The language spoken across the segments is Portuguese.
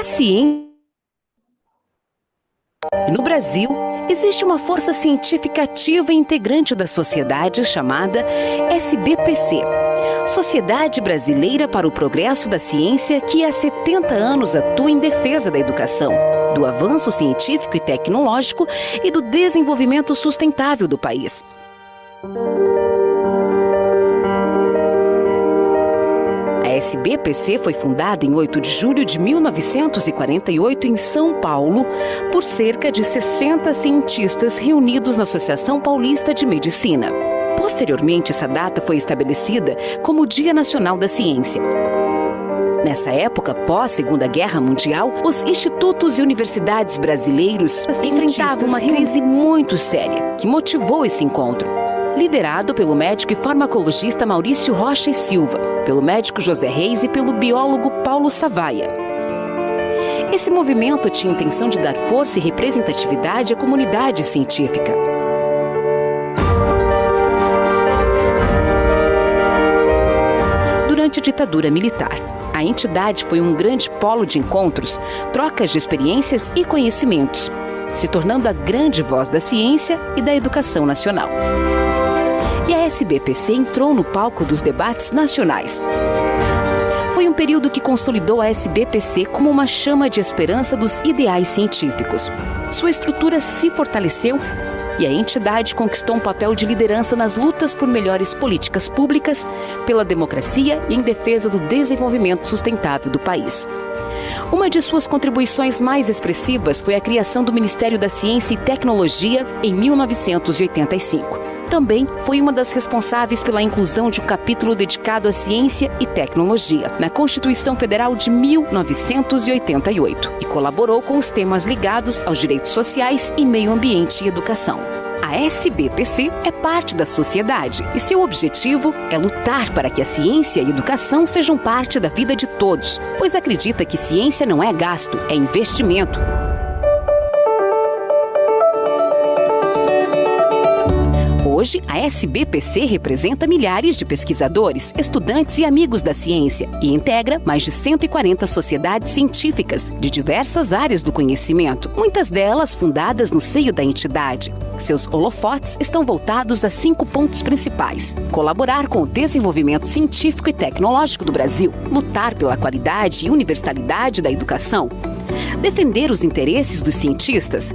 ciência. No Brasil, existe uma força científica ativa e integrante da sociedade chamada SBPC, Sociedade Brasileira para o Progresso da Ciência, que há 70 anos atua em defesa da educação, do avanço científico e tecnológico e do desenvolvimento sustentável do país. A SBPC foi fundada em 8 de julho de 1948 em São Paulo por cerca de 60 cientistas reunidos na Associação Paulista de Medicina. Posteriormente, essa data foi estabelecida como o Dia Nacional da Ciência. Nessa época, pós-Segunda Guerra Mundial, os institutos e universidades brasileiros enfrentavam uma crise muito séria, que motivou esse encontro. Liderado pelo médico e farmacologista Maurício Rocha e Silva, pelo médico José Reis e pelo biólogo Paulo Savaia. Esse movimento tinha a intenção de dar força e representatividade à comunidade científica. Durante a ditadura militar, a entidade foi um grande polo de encontros, trocas de experiências e conhecimentos, se tornando a grande voz da ciência e da educação nacional. E a SBPC entrou no palco dos debates nacionais. Foi um período que consolidou a SBPC como uma chama de esperança dos ideais científicos. Sua estrutura se fortaleceu e a entidade conquistou um papel de liderança nas lutas por melhores políticas públicas, pela democracia e em defesa do desenvolvimento sustentável do país. Uma de suas contribuições mais expressivas foi a criação do Ministério da Ciência e Tecnologia em 1985. Também foi uma das responsáveis pela inclusão de um capítulo dedicado à ciência e tecnologia na Constituição Federal de 1988 e colaborou com os temas ligados aos direitos sociais e meio ambiente e educação. A SBPC é parte da sociedade e seu objetivo é lutar para que a ciência e a educação sejam parte da vida de todos, pois acredita que ciência não é gasto, é investimento. Hoje, a SBPC representa milhares de pesquisadores, estudantes e amigos da ciência e integra mais de 140 sociedades científicas de diversas áreas do conhecimento, muitas delas fundadas no seio da entidade. Seus holofotes estão voltados a 5 pontos principais: colaborar com o desenvolvimento científico e tecnológico do Brasil, lutar pela qualidade e universalidade da educação, defender os interesses dos cientistas,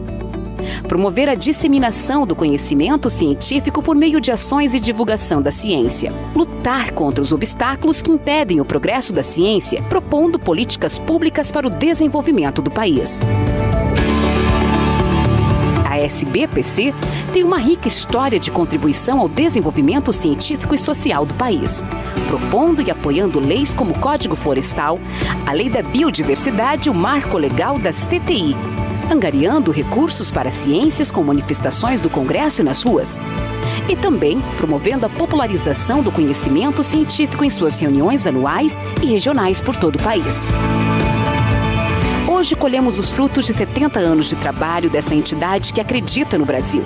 promover a disseminação do conhecimento científico por meio de ações e divulgação da ciência, lutar contra os obstáculos que impedem o progresso da ciência, propondo políticas públicas para o desenvolvimento do país. A SBPC tem uma rica história de contribuição ao desenvolvimento científico e social do país, propondo e apoiando leis como o Código Florestal, a Lei da Biodiversidade e o Marco Legal da CTI, angariando recursos para ciências com manifestações do Congresso nas ruas, e também promovendo a popularização do conhecimento científico em suas reuniões anuais e regionais por todo o país. Hoje colhemos os frutos de 70 anos de trabalho dessa entidade que acredita no Brasil.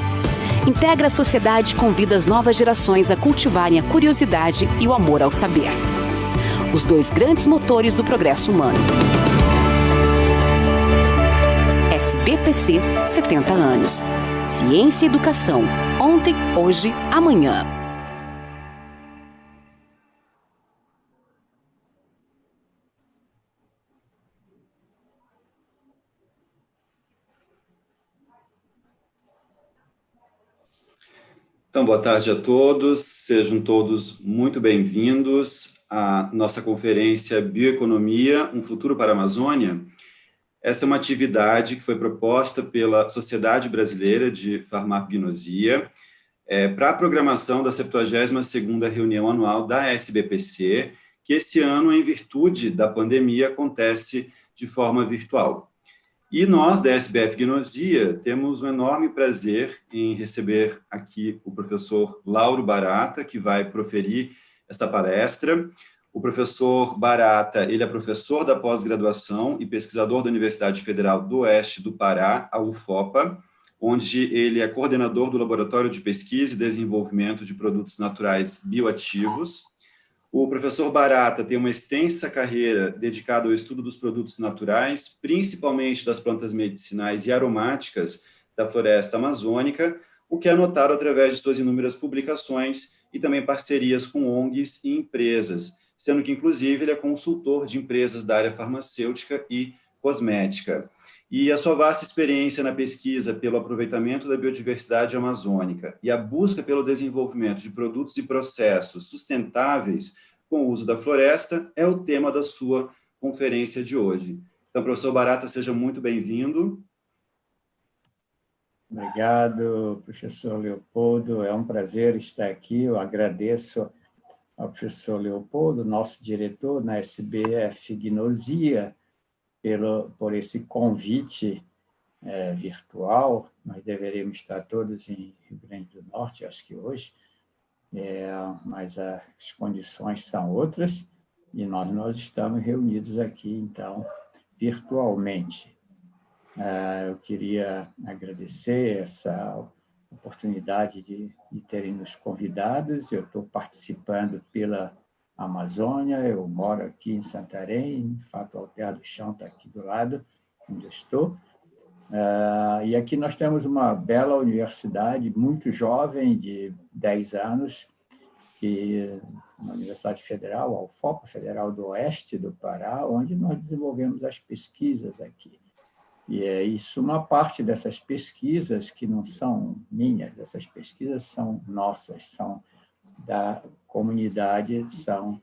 Integra a sociedade e convida as novas gerações a cultivarem a curiosidade e o amor ao saber. Os 2 grandes motores do progresso humano. SBPC, 70 anos. Ciência e educação. Ontem, hoje, amanhã. Então, boa tarde a todos. Sejam todos muito bem-vindos à nossa conferência Bioeconomia, um futuro para a Amazônia. Essa é uma atividade que foi proposta pela Sociedade Brasileira de Farmacognosia para a programação da 72ª reunião anual da SBPC, que esse ano, em virtude da pandemia, acontece de forma virtual. E nós, da SBF Gnosia, temos um enorme prazer em receber aqui o professor Lauro Barata, que vai proferir esta palestra. O professor Barata, ele é professor da pós-graduação e pesquisador da Universidade Federal do Oeste do Pará, a UFOPA, onde ele é coordenador do Laboratório de Pesquisa e Desenvolvimento de Produtos Naturais Bioativos. O professor Barata tem uma extensa carreira dedicada ao estudo dos produtos naturais, principalmente das plantas medicinais e aromáticas da floresta amazônica, o que é notado através de suas inúmeras publicações e também parcerias com ONGs e empresas, sendo que, inclusive, ele é consultor de empresas da área farmacêutica e cosmética. E a sua vasta experiência na pesquisa pelo aproveitamento da biodiversidade amazônica e a busca pelo desenvolvimento de produtos e processos sustentáveis com o uso da floresta é o tema da sua conferência de hoje. Então, professor Barata, seja muito bem-vindo. Obrigado, professor Leopoldo. É um prazer estar aqui. Eu agradeço ao professor Leopoldo, nosso diretor na SBF Gnosia, por esse convite virtual. Nós deveríamos estar todos em Rio Grande do Norte, acho que hoje, mas as condições são outras e nós estamos reunidos aqui, então, virtualmente. Eu queria agradecer essa oportunidade de terem nos convidados. Eu estou participando pela Amazônia, eu moro aqui em Santarém, de fato, Alter do Chão está aqui do lado, onde eu estou. E aqui nós temos uma bela universidade, muito jovem, de 10 anos, na Universidade Federal, a UFOPA, Federal do Oeste do Pará, onde nós desenvolvemos as pesquisas aqui. E é isso, uma parte dessas pesquisas, que não são minhas, essas pesquisas são nossas, são da comunidade, são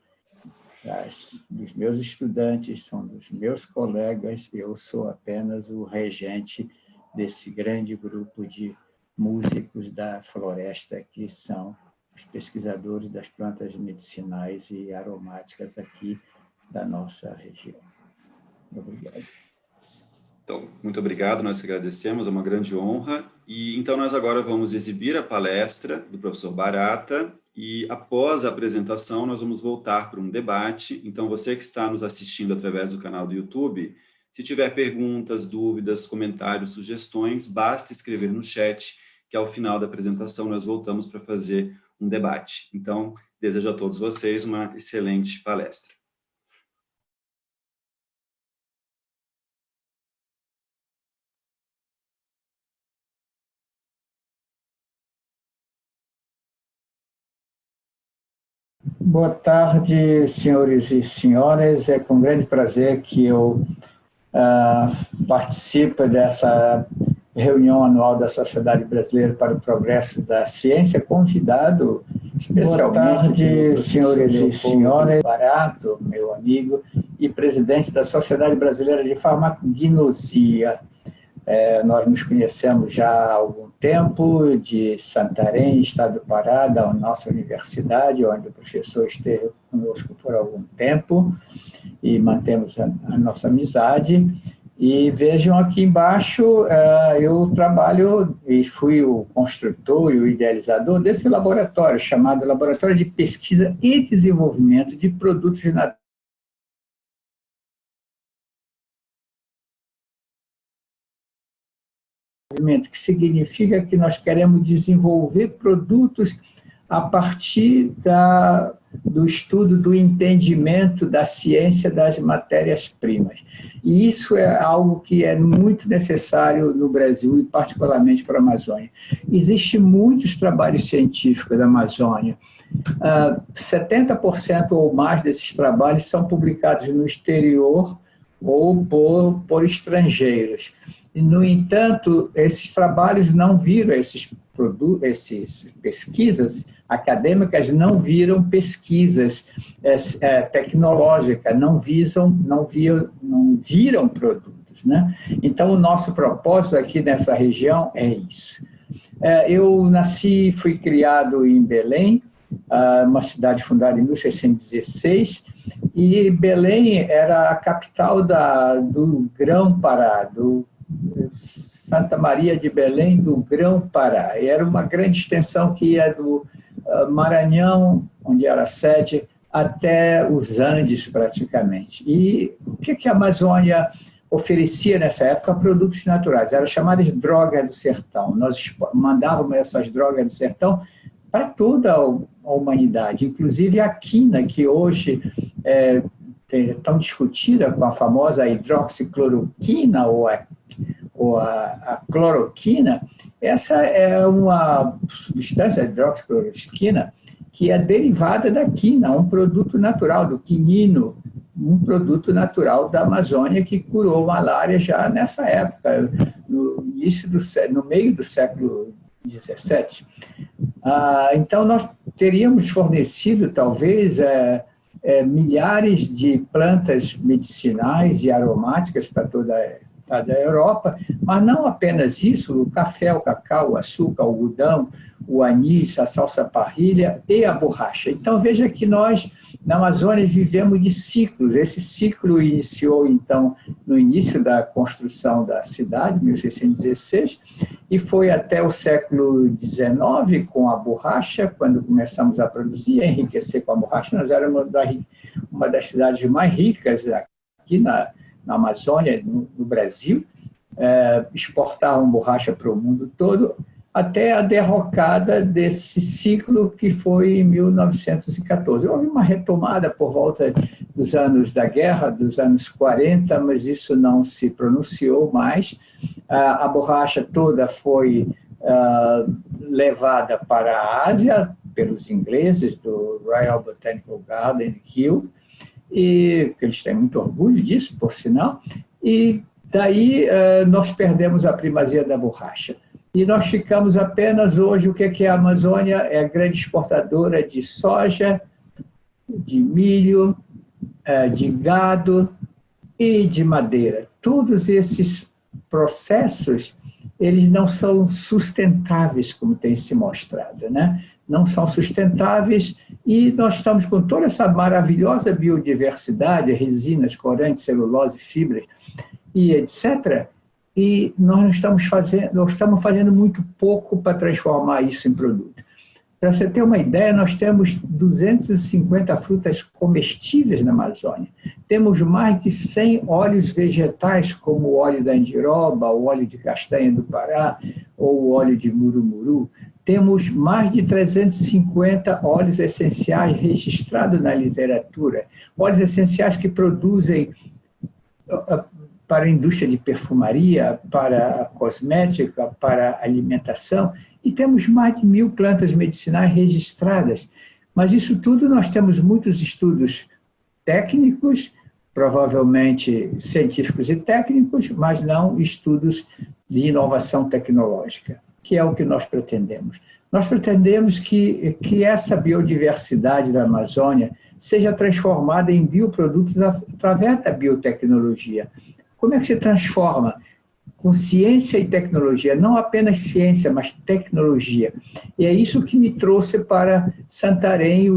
dos meus estudantes, são dos meus colegas, eu sou apenas o regente desse grande grupo de músicos da floresta, que são os pesquisadores das plantas medicinais e aromáticas aqui da nossa região. Obrigado. Então, muito obrigado, nós agradecemos, é uma grande honra. E então nós agora vamos exibir a palestra do professor Barata e após a apresentação nós vamos voltar para um debate. Então você que está nos assistindo através do canal do YouTube, se tiver perguntas, dúvidas, comentários, sugestões, basta escrever no chat, que ao final da apresentação nós voltamos para fazer um debate. Então, desejo a todos vocês uma excelente palestra. Boa tarde, senhores e senhoras. É com grande prazer que eu participo dessa reunião anual da Sociedade Brasileira para o Progresso da Ciência, convidado especialmente... Boa tarde, senhores e senhoras. Barato, meu amigo, e presidente da Sociedade Brasileira de Farmacognosia. Nós nos conhecemos já há algum tempo, de Santarém, estado do Pará, da nossa universidade, onde o professor esteve conosco por algum tempo, e mantemos a nossa amizade. E vejam aqui embaixo, eu trabalho e fui o construtor e o idealizador desse laboratório, chamado Laboratório de Pesquisa e Desenvolvimento de Produtos Naturais, que significa que nós queremos desenvolver produtos a partir do estudo, do entendimento da ciência das matérias-primas. E isso é algo que é muito necessário no Brasil, e particularmente para a Amazônia. Existem muitos trabalhos científicos da Amazônia. 70% ou mais desses trabalhos são publicados no exterior ou por estrangeiros. No entanto, esses trabalhos não viram, essas pesquisas acadêmicas não viram pesquisas tecnológicas, não viram produtos, né? Então, o nosso propósito aqui nessa região é isso. Eu fui criado em Belém, uma cidade fundada em 1616, e Belém era a capital do Grão-Pará, do Santa Maria de Belém do Grão-Pará. Era uma grande extensão que ia do Maranhão, onde era a sede, até os Andes, praticamente. E o que a Amazônia oferecia nessa época? Produtos naturais, eram chamadas drogas do sertão. Nós mandávamos essas drogas do sertão para todo a humanidade, inclusive a quina, que hoje é tão discutida com a famosa hidroxicloroquina ou a cloroquina. Essa é uma substância, a hidroxicloroquina, que é derivada da quina, um produto natural, do quinino, um produto natural da Amazônia que curou malária já nessa época, no meio do século XVII. Então, nós teríamos fornecido, talvez, milhares de plantas medicinais e aromáticas para toda a Europa, mas não apenas isso, o café, o cacau, o açúcar, o algodão, o anis, a salsa parrilha e a borracha. Então, veja que nós, na Amazônia, vivemos de ciclos. Esse ciclo iniciou, então, no início da construção da cidade, 1616, e foi até o século XIX, com a borracha, quando começamos a produzir e enriquecer com a borracha. Nós éramos uma das cidades mais ricas aqui na Amazônia, no Brasil, exportavam borracha para o mundo todo, até a derrocada desse ciclo que foi em 1914. Houve uma retomada por volta dos anos da guerra, dos anos 40, mas isso não se pronunciou mais. A borracha toda foi levada para a Ásia pelos ingleses do Royal Botanical Garden, Kew, e eles têm muito orgulho disso, por sinal, e daí nós perdemos a primazia da borracha. E nós ficamos apenas hoje, o que é a Amazônia? É a grande exportadora de soja, de milho, de gado e de madeira. Todos esses processos, eles não são sustentáveis, como tem se mostrado, né? Não são sustentáveis, e nós estamos com toda essa maravilhosa biodiversidade, resinas, corantes, celulose, fibras e etc., e nós estamos fazendo muito pouco para transformar isso em produto. Para você ter uma ideia, nós temos 250 frutas comestíveis na Amazônia. Temos mais de 100 óleos vegetais, como o óleo da andiroba, o óleo de castanha do Pará, ou o óleo de murumuru. Temos mais de 350 óleos essenciais registrados na literatura. Óleos essenciais que produzem para a indústria de perfumaria, para a cosmética, para a alimentação, e temos mais de 1.000 plantas medicinais registradas. Mas isso tudo nós temos muitos estudos técnicos, provavelmente científicos e técnicos, mas não estudos de inovação tecnológica, que é o que nós pretendemos. Nós pretendemos que essa biodiversidade da Amazônia seja transformada em bioprodutos através da biotecnologia. Como é que se transforma? Com ciência e tecnologia, não apenas ciência, mas tecnologia. E é isso que me trouxe para Santarém,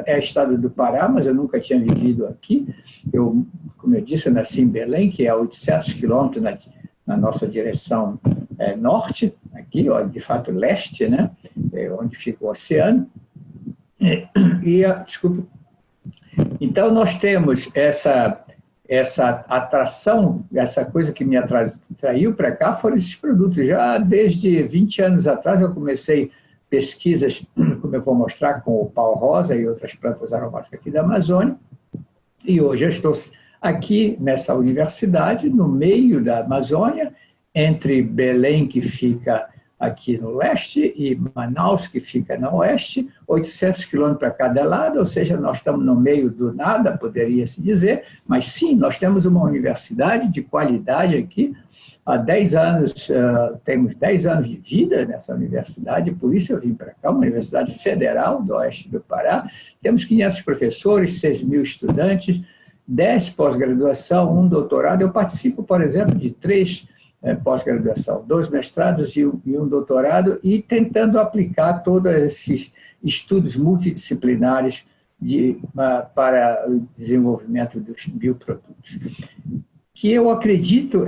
é estado do Pará, mas eu nunca tinha vivido aqui. Como eu disse, eu nasci em Belém, que é a 800 quilômetros na nossa direção norte, aqui, ó, de fato leste, né? Onde fica o oceano. Desculpa. Então, nós temos essa atração, essa coisa que me atraiu para cá foram esses produtos. Já desde 20 anos atrás eu comecei pesquisas, como eu vou mostrar, com o pau-rosa e outras plantas aromáticas aqui da Amazônia, e hoje eu estou aqui nessa universidade, no meio da Amazônia, entre Belém, que fica aqui no leste, e Manaus, que fica no oeste, 800 quilômetros para cada lado, ou seja, nós estamos no meio do nada, poderia-se dizer, mas sim, nós temos uma universidade de qualidade aqui, há 10 anos, temos 10 anos de vida nessa universidade, por isso eu vim para cá, uma universidade federal do oeste do Pará, temos 500 professores, 6.000 estudantes, 10 pós-graduação, 1 doutorado, eu participo, por exemplo, de 3 pós-graduação, 2 mestrados e um doutorado, e tentando aplicar todos esses estudos multidisciplinares para o desenvolvimento dos bioprodutos. Que eu acredito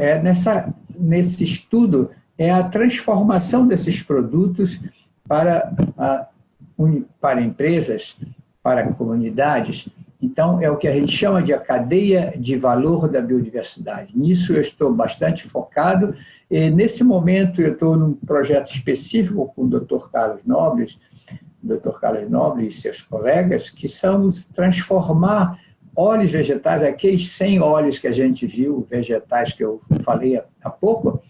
nesse estudo é a transformação desses produtos para empresas, para comunidades. Então, é o que a gente chama de a cadeia de valor da biodiversidade. Nisso eu estou bastante focado. E, nesse momento, eu estou num projeto específico com o Dr. Carlos Nobles, Dr. Carlos Nobre e seus colegas, que são transformar óleos vegetais, aqueles 100 óleos que a gente viu, vegetais que eu falei há pouco,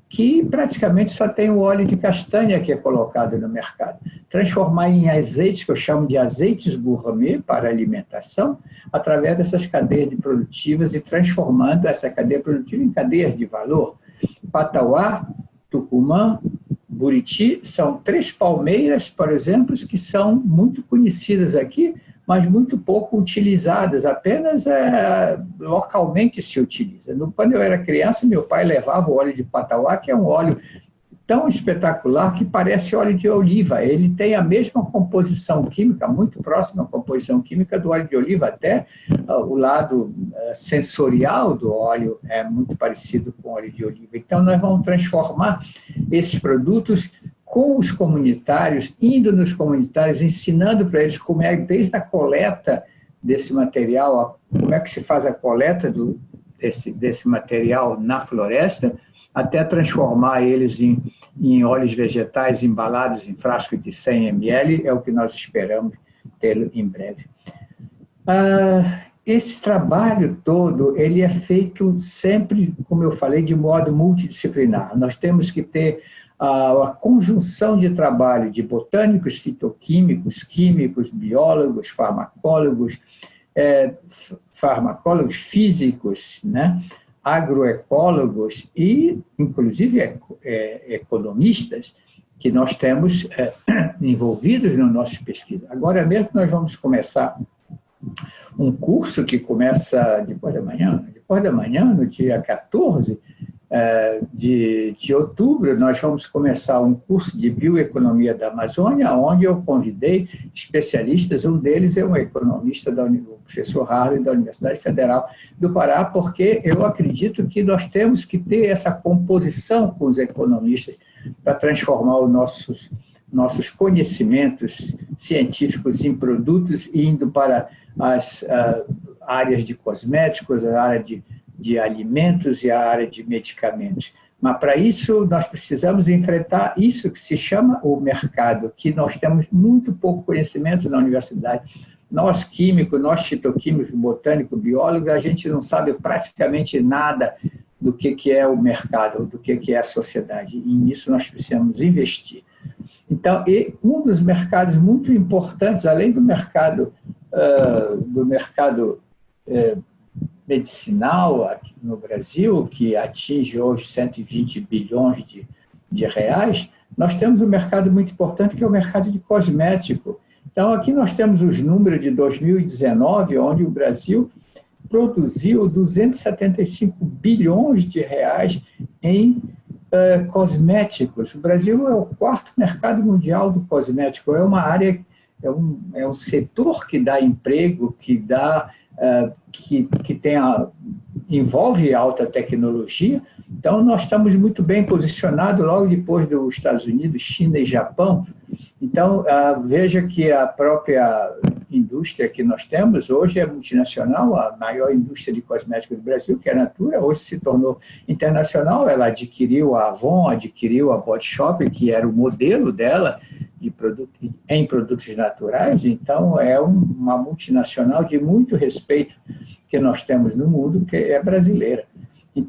que praticamente só tem o óleo de castanha que é colocado no mercado. Transformar em azeites, que eu chamo de azeites gourmet para alimentação, através dessas cadeias de produtivas e transformando essa cadeia produtiva em cadeias de valor. Patauá, Tucumã, Buriti, são 3 palmeiras, por exemplo, que são muito conhecidas aqui, mas muito pouco utilizadas, apenas localmente se utiliza. Quando eu era criança, meu pai levava o óleo de Patauá, que é um óleo tão espetacular que parece óleo de oliva. Ele tem a mesma composição química, muito próxima à composição química do óleo de oliva, até o lado sensorial do óleo é muito parecido com o óleo de oliva. Então, nós vamos transformar esses produtos com os comunitários, indo nos comunitários, ensinando para eles como é, desde a coleta desse material, como é que se faz a coleta desse material na floresta, até transformar eles em óleos vegetais embalados em frasco de 100 ml, é o que nós esperamos ter em breve. Esse trabalho todo, ele é feito sempre, como eu falei, de modo multidisciplinar. Nós temos que ter a conjunção de trabalho de botânicos, fitoquímicos, químicos, biólogos, farmacólogos, físicos, né? Agroecólogos e, inclusive, economistas que nós temos envolvidos nas nossas pesquisas. Agora mesmo nós vamos começar um curso que começa depois da manhã, no dia 14 de outubro, nós vamos começar um curso de bioeconomia da Amazônia, onde eu convidei especialistas, um deles é um economista, o professor Harley, da Universidade Federal do Pará, porque eu acredito que nós temos que ter essa composição com os economistas para transformar os nossos conhecimentos científicos em produtos, indo para as áreas de cosméticos, a área de alimentos e a área de medicamentos. Mas, para isso, nós precisamos enfrentar isso que se chama o mercado, que nós temos muito pouco conhecimento na universidade. Nós, químicos, nós, fitoquímicos, botânicos, biólogos, a gente não sabe praticamente nada do que é o mercado, do que é a sociedade, e nisso nós precisamos investir. Então, um dos mercados muito importantes, além do mercado medicinal aqui no Brasil, que atinge hoje 120 bilhões de reais, nós temos um mercado muito importante, que é o mercado de cosmético. Então, aqui nós temos os números de 2019, onde o Brasil produziu 275 bilhões de reais em cosméticos. O Brasil é o 4º mercado mundial do cosmético. É uma área, é um setor que dá emprego, que dá envolve alta tecnologia. Então, nós estamos muito bem posicionados logo depois dos Estados Unidos, China e Japão. Então, veja que a própria indústria que nós temos hoje é multinacional, a maior indústria de cosméticos do Brasil, que é a Natura, hoje se tornou internacional. Ela adquiriu a Avon, adquiriu a Body Shop, que era o modelo dela em produtos naturais. Então, é uma multinacional de muito respeito que nós temos no mundo, que é brasileira.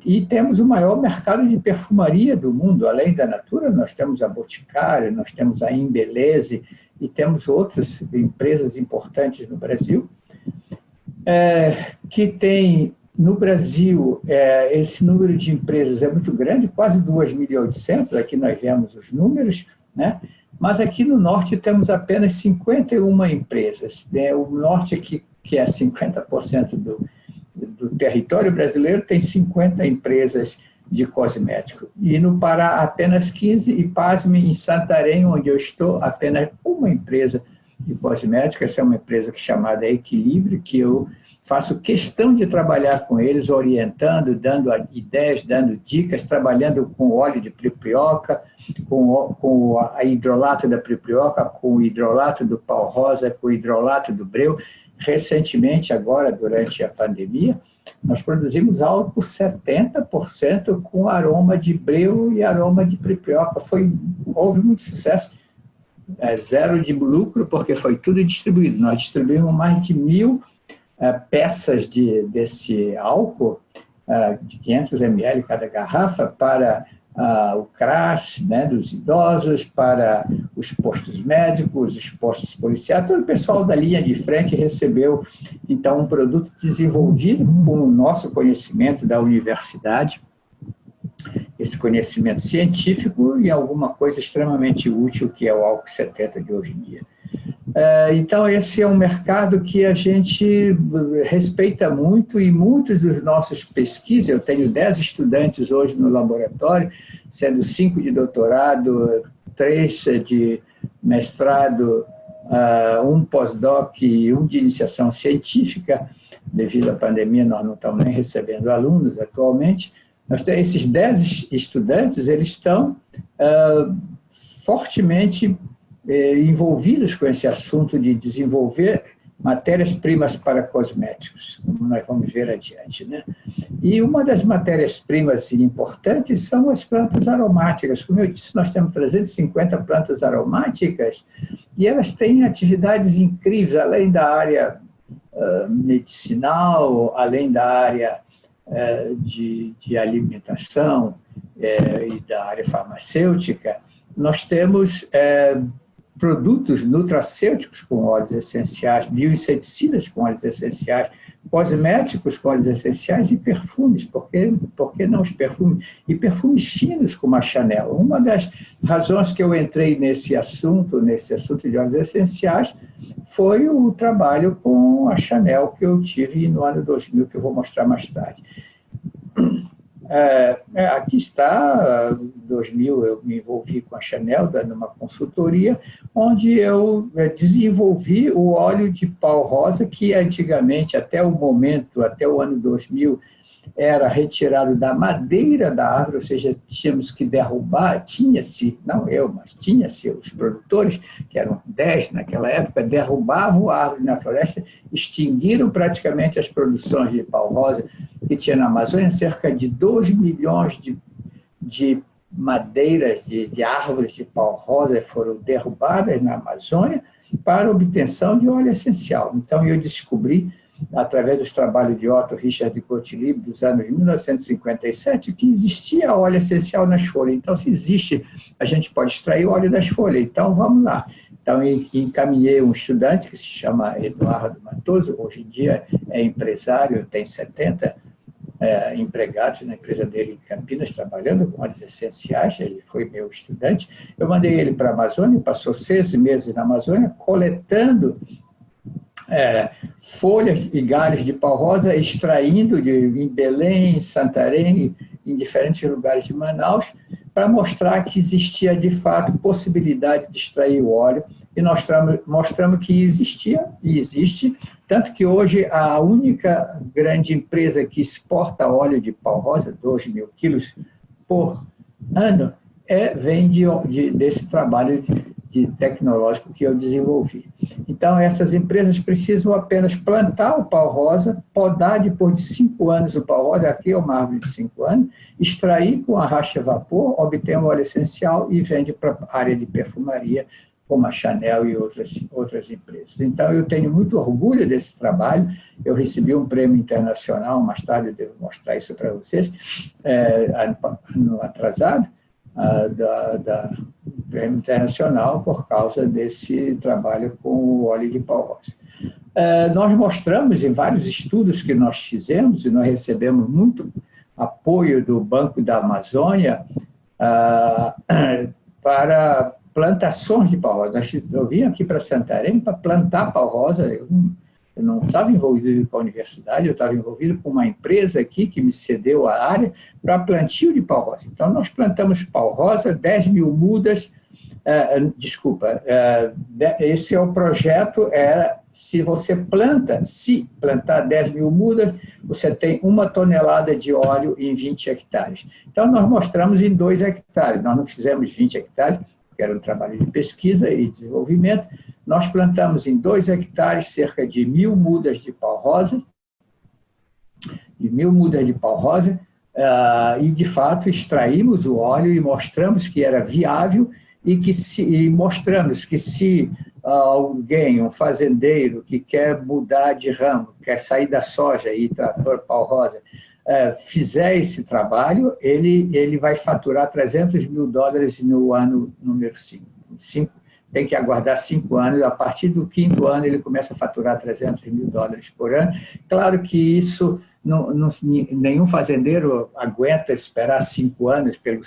E temos o maior mercado de perfumaria do mundo. Além da Natura, nós temos a Boticário, nós temos a Embeleze e temos outras empresas importantes no Brasil, que tem, no Brasil, esse número de empresas é muito grande, quase 2.800, aqui nós vemos os números, né? Mas aqui no Norte temos apenas 51 empresas. O Norte, que é 50% do território brasileiro, tem 50 empresas de cosmético. E no Pará, apenas 15, e pasme, em Santarém, onde eu estou, apenas uma empresa de cosmético. Essa é uma empresa chamada Equilíbrio, que eu faço questão de trabalhar com eles, orientando, dando ideias, dando dicas, trabalhando com óleo de pripioca, com a hidrolato da pripioca, com o hidrolato do pau-rosa, com o hidrolato do breu. Recentemente, agora, durante a pandemia, nós produzimos álcool 70% com aroma de breu e aroma de pripioca. Houve muito sucesso. zero de lucro, porque foi tudo distribuído. Nós distribuímos mais de 1.000 peças desse álcool, de 500 ml cada garrafa, para o CRAS, né, dos idosos, para os postos médicos, os postos policiais, todo o pessoal da linha de frente recebeu, então, um produto desenvolvido com o nosso conhecimento da universidade, esse conhecimento científico e alguma coisa extremamente útil, que é o álcool 70 de hoje em dia. Então, esse é um mercado que a gente respeita muito e muitos dos nossos pesquisas, eu tenho 10 estudantes hoje no laboratório, sendo 5 de doutorado, 3 de mestrado, 1 pós-doc e 1 de iniciação científica. Devido à pandemia, nós não estamos nem recebendo alunos atualmente. Nós temos esses 10 estudantes, eles estão fortemente envolvidos com esse assunto de desenvolver matérias-primas para cosméticos, como nós vamos ver adiante, né? E uma das matérias-primas importantes são as plantas aromáticas. Como eu disse, nós temos 350 plantas aromáticas e elas têm atividades incríveis, além da área medicinal, além da área de alimentação e da área farmacêutica. Nós temos produtos nutracêuticos com óleos essenciais, bioinseticidas com óleos essenciais, cosméticos com óleos essenciais e perfumes, por que não os perfumes? E perfumes finos como a Chanel. Uma das razões que eu entrei nesse assunto de óleos essenciais, foi o trabalho com a Chanel que eu tive no ano 2000, que eu vou mostrar mais tarde. Aqui está, em 2000 eu me envolvi com a Chanel, dando uma consultoria, onde eu desenvolvi o óleo de pau rosa, que antigamente, até o momento, até o ano 2000, era retirado da madeira da árvore, ou seja, tínhamos que derrubar, tinha-se, não eu, mas tinha-se os produtores, que eram 10 naquela época, derrubavam a árvore na floresta, extinguiram praticamente as produções de pau rosa que tinha na Amazônia, cerca de 2 milhões de madeiras, de árvores de pau rosa foram derrubadas na Amazônia para obtenção de óleo essencial. Então, eu descobri, através dos trabalhos de Otto Richard Gottlieb, dos anos 1957, que existia óleo essencial nas folhas. Então, se existe, a gente pode extrair o óleo das folhas. Então, vamos lá. Então, encaminhei um estudante que se chama Eduardo Matoso, hoje em dia é empresário, tem 70 empregados na empresa dele em Campinas, trabalhando com óleos essenciais, ele foi meu estudante. Eu mandei ele para a Amazônia, passou 6 meses na Amazônia, coletando folhas e galhos de pau rosa, extraindo em Belém, em Santarém, em diferentes lugares de Manaus, para mostrar que existia, de fato, possibilidade de extrair o óleo, e nós mostramos que existia, e existe, tanto que hoje a única grande empresa que exporta óleo de pau rosa, 2.000 quilos por ano, vem desse trabalho tecnológico que eu desenvolvi. Então, essas empresas precisam apenas plantar o pau rosa, podar depois de 5 anos o pau rosa, aqui é uma árvore de 5 anos, extrair com a racha a vapor, obter um óleo essencial e vende para a área de perfumaria, como a Chanel e outras empresas. Então, eu tenho muito orgulho desse trabalho, eu recebi um prêmio internacional, mais tarde eu devo mostrar isso para vocês, ano atrasado, da Prêmio Internacional por causa desse trabalho com o óleo de pau rosa. Nós mostramos em vários estudos que nós fizemos, e nós recebemos muito apoio do Banco da Amazônia para plantações de pau rosa. Eu vim aqui para Santarém para plantar pau rosa, eu não estava envolvido com a universidade, eu estava envolvido com uma empresa aqui que me cedeu a área para plantio de pau rosa. Então, nós plantamos pau rosa, 10.000 mudas, esse é o projeto, se plantar 10.000 mudas, você tem 1 tonelada de óleo em 20 hectares. Então, nós mostramos em 2 hectares, nós não fizemos 20 hectares, que era um trabalho de pesquisa e desenvolvimento. Nós plantamos em 2 hectares cerca de 1.000 mudas de pau rosa, e, de fato, extraímos o óleo e mostramos que era viável e mostramos que se alguém, um fazendeiro que quer mudar de ramo, quer sair da soja e trator pau-rosa, fizer esse trabalho, ele vai faturar $300 mil no ano número 5. Tem que aguardar 5 anos, a partir do 5º ano ele começa a faturar $300 mil por ano. Claro que isso, nenhum fazendeiro aguenta esperar 5 anos pelo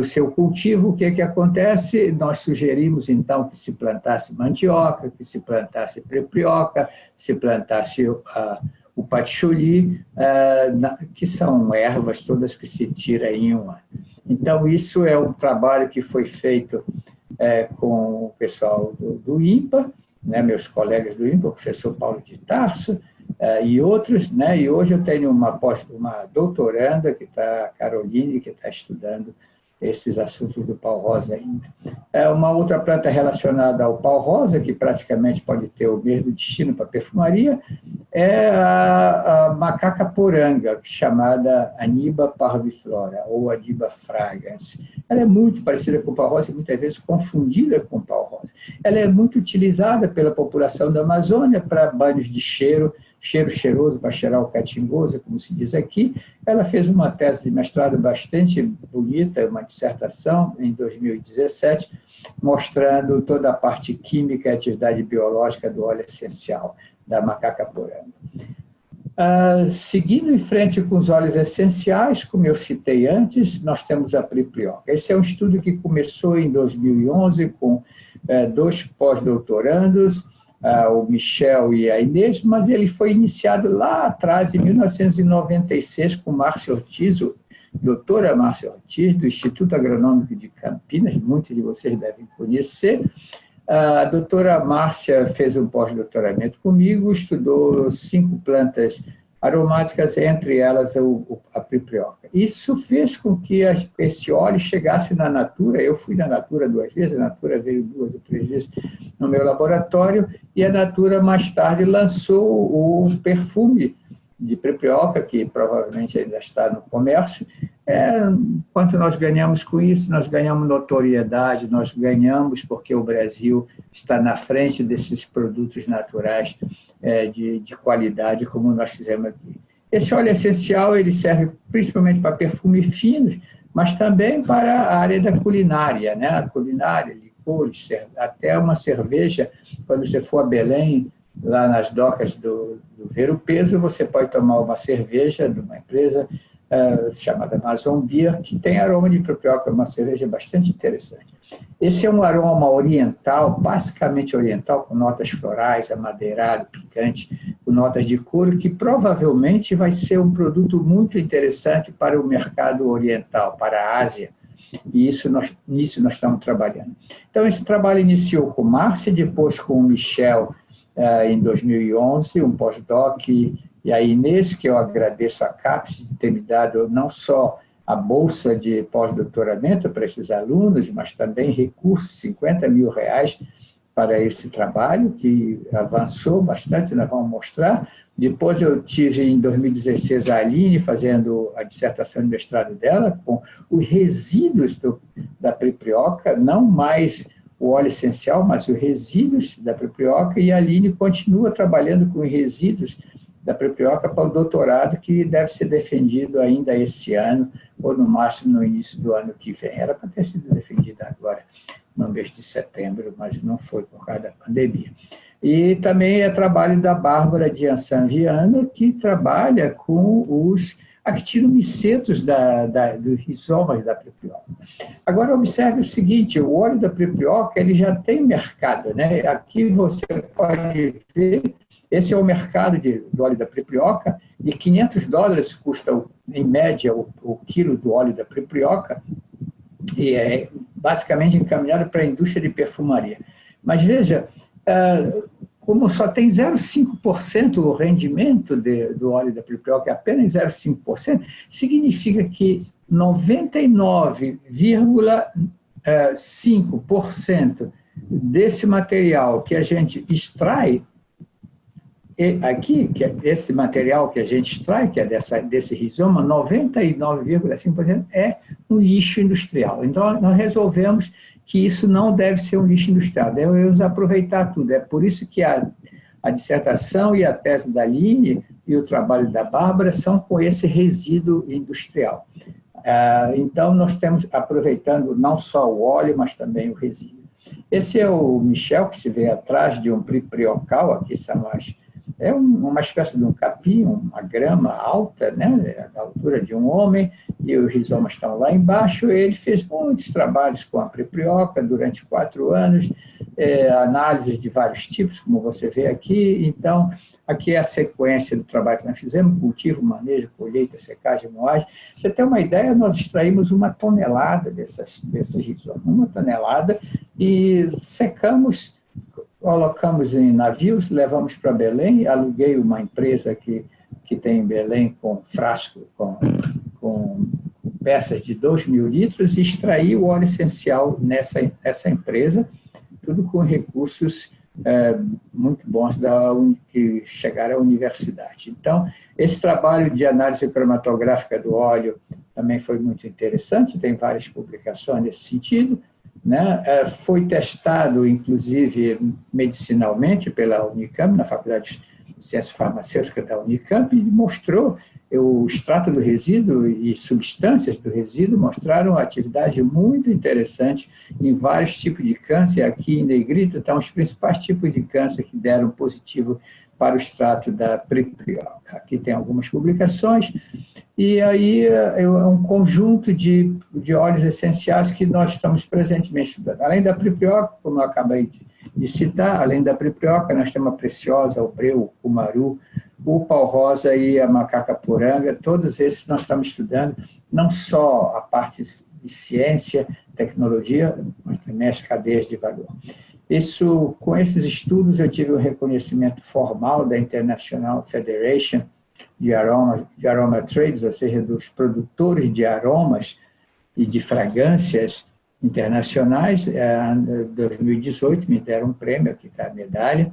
seu cultivo. O que acontece? Nós sugerimos, então, que se plantasse mandioca, que se plantasse crepioca, se plantasse o patchouli, que são ervas todas que se tira em um ano. Então, isso é um trabalho que foi feito com o pessoal do INPA, né, meus colegas do INPA, o professor Paulo de Tarso, e outros, né, e hoje eu tenho uma doutoranda, Caroline, que está estudando esses assuntos do pau-rosa ainda. Uma outra planta relacionada ao pau-rosa, que praticamente pode ter o mesmo destino para a perfumaria, é a macaca poranga, chamada Aniba parviflora, ou Aniba fragrans. Ela é muito parecida com o pau-rosa e muitas vezes confundida com o pau-rosa. Ela é muito utilizada pela população da Amazônia para banhos de cheiro cheiroso, para cheirar o catingoso, como se diz aqui. Ela fez uma tese de mestrado bastante bonita, uma dissertação, em 2017, mostrando toda a parte química e atividade biológica do óleo essencial da macaca poranga. Seguindo em frente com os óleos essenciais, como eu citei antes, nós temos a priplioca. Esse é um estudo que começou em 2011 com 2 pós-doutorandos, o Michel e a Inês, mas ele foi iniciado lá atrás, em 1996, com Márcia Ortiz, doutora Márcia Ortiz, do Instituto Agronômico de Campinas, muitos de vocês devem conhecer. A doutora Márcia fez um pós-doutoramento comigo, estudou 5 plantas aromáticas, entre elas a priplioca. Isso fez com que esse óleo chegasse na Natura. Eu fui na Natura 2 vezes, a Natura veio 2 ou 3 vezes no meu laboratório, e a Natura mais tarde lançou o perfume de priplioca, que provavelmente ainda está no comércio. Quanto nós ganhamos com isso? Nós ganhamos notoriedade, nós ganhamos porque o Brasil está na frente desses produtos naturais de qualidade, como nós fizemos aqui. Esse óleo essencial ele serve principalmente para perfumes finos, mas também para a área da culinária, né? A culinária, licores, até uma cerveja. Quando você for a Belém, lá nas docas do Ver o Peso, você pode tomar uma cerveja de uma empresa chamada Amazon Beer, que tem aroma de priplioca, uma cerveja bastante interessante. Esse é um aroma oriental, basicamente oriental, com notas florais, amadeirado, picante, com notas de couro, que provavelmente vai ser um produto muito interessante para o mercado oriental, para a Ásia. E nisso nós estamos trabalhando. Então, esse trabalho iniciou com Márcia, depois com o Michel, em 2011, um pós-doc, e a Inês, que eu agradeço a CAPES de ter me dado não só a bolsa de pós-doutoramento para esses alunos, mas também recursos, R$50 mil para esse trabalho, que avançou bastante, nós vamos mostrar. Depois eu tive, em 2016, a Aline fazendo a dissertação de mestrado dela, com os resíduos da priplioca, não mais o óleo essencial, mas os resíduos da priplioca, e a Aline continua trabalhando com os resíduos da priplioca para o doutorado, que deve ser defendido ainda esse ano, ou no máximo no início do ano que vem. Era para ter sido defendida agora, no mês de setembro, mas não foi por causa da pandemia. E também é trabalho da Bárbara de Ansan Viana, que trabalha com os actinomicetos dos rizomas da priplioca. Agora, observe o seguinte, o óleo da priplioca ele já tem mercado, né? Aqui você pode ver, esse é o mercado do óleo da priplioca, e $500 custa, em média, o quilo do óleo da priplioca, e é basicamente encaminhado para a indústria de perfumaria. Mas veja, como só tem 0,5% o rendimento do óleo da priplioca, apenas 0,5%, significa que 99,5% desse material que a gente extrai, aqui, que é esse material que a gente extrai, que é desse rizoma, 99,5% é um lixo industrial. Então, nós resolvemos que isso não deve ser um lixo industrial, devemos aproveitar tudo. É por isso que a dissertação e a tese da Aline e o trabalho da Bárbara são com esse resíduo industrial. Então, nós estamos aproveitando não só o óleo, mas também o resíduo. Esse é o Michel, que se vê atrás de um pripriocal, aqui é uma espécie de um capim, uma grama alta, né, da altura de um homem, e os rizomas estão lá embaixo. Ele fez muitos trabalhos com a priprioca durante 4 anos, análises de vários tipos, como você vê aqui. Então, aqui é a sequência do trabalho que nós fizemos: cultivo, manejo, colheita, secagem, moagem. Você tem uma ideia, nós extraímos 1 tonelada desses rizomas, 1 tonelada, e secamos, colocamos em navios, levamos para Belém. Aluguei uma empresa que tem em Belém com frasco, com peças de 2.000 litros, e extraí o óleo essencial nessa empresa, tudo com recursos muito bons que chegaram à universidade. Então, esse trabalho de análise cromatográfica do óleo também foi muito interessante, tem várias publicações nesse sentido, né? Foi testado, inclusive, medicinalmente pela Unicamp, na Faculdade de Ciências Farmacêuticas da Unicamp, e mostrou o extrato do resíduo e substâncias do resíduo mostraram uma atividade muito interessante em vários tipos de câncer. Aqui em negrito estão os principais tipos de câncer que deram positivo para o extrato da priprioca. Aqui tem algumas publicações, e aí é um conjunto de óleos essenciais que nós estamos presentemente estudando. Além da priprioca, como eu acabei de citar, além da priprioca, nós temos a preciosa, o breu, o cumaru, o pau-rosa e a macaca-poranga. Todos esses nós estamos estudando, não só a parte de ciência, tecnologia, mas também as cadeias de valor. Com esses estudos, eu tive um reconhecimento formal da International Federation de Aroma Trades, ou seja, dos produtores de aromas e de fragrâncias internacionais. Em 2018, me deram um prêmio, aqui está a medalha,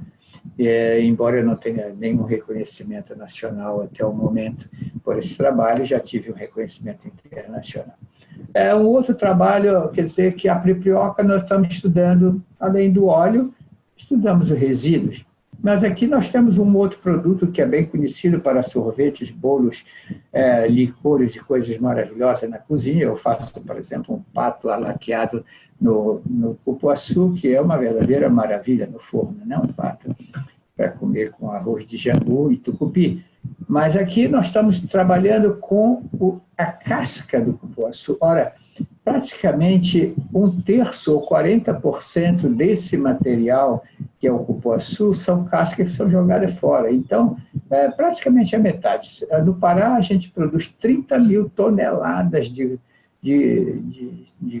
embora eu não tenha nenhum reconhecimento nacional até o momento por esse trabalho, já tive um reconhecimento internacional. Um outro trabalho, quer dizer, que a priprioca nós estamos estudando, além do óleo, estudamos os resíduos. Mas aqui nós temos um outro produto que é bem conhecido para sorvetes, bolos, licores e coisas maravilhosas na cozinha. Eu faço, por exemplo, um pato alaqueado no cupuaçu, que é uma verdadeira maravilha no forno, né? Um pato para comer com arroz de jambu e tucupi. Mas aqui nós estamos trabalhando com a casca do cupuaçu. Ora, praticamente 1/3 ou 40% desse material, que é o cupuaçu, são cascas que são jogadas fora. Então, praticamente a metade. No Pará, a gente produz 30.000 toneladas de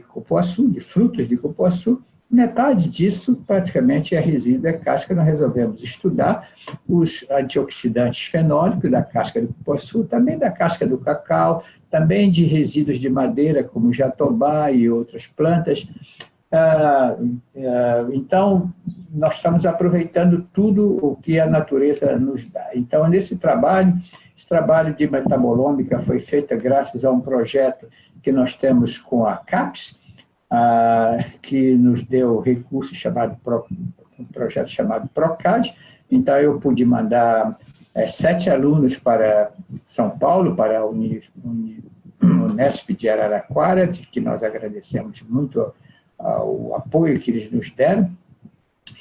cupuaçu, de frutos de cupuaçu. Metade disso, praticamente, é resíduo, é casca. Nós resolvemos estudar os antioxidantes fenólicos da casca do cupuaçu, também da casca do cacau, também de resíduos de madeira, como jatobá e outras plantas. Então, nós estamos aproveitando tudo o que a natureza nos dá. Então, esse trabalho de metabolômica foi feito graças a um projeto que nós temos com a CAPES, que nos deu recurso um projeto chamado PROCAD. Então, eu pude mandar 7 alunos para São Paulo, para a Unesp de Araraquara, que nós agradecemos muito o apoio que eles nos deram.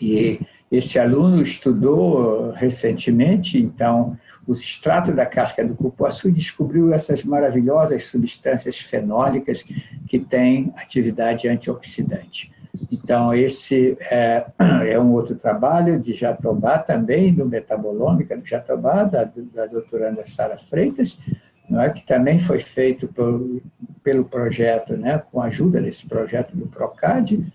E esse aluno estudou recentemente, então, os extratos da casca do cupuaçu, e descobriu essas maravilhosas substâncias fenólicas que têm atividade antioxidante. Então, esse é um outro trabalho de jatobá também, do metabolômica do jatobá, da doutoranda Sara Freitas, não é, que também foi feito pelo projeto, né, com a ajuda desse projeto do PROCAD,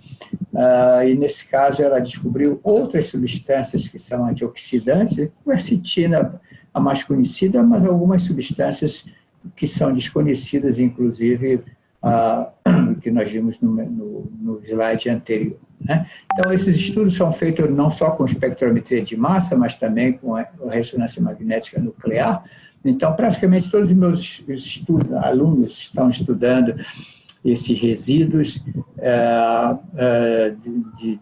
e nesse caso ela descobriu outras substâncias que são antioxidantes, a quercetina, a mais conhecida, mas algumas substâncias que são desconhecidas, inclusive, que nós vimos no slide anterior, né? Então, esses estudos são feitos não só com espectrometria de massa, mas também com a ressonância magnética nuclear. Então, praticamente todos os meus alunos estão estudando esses resíduos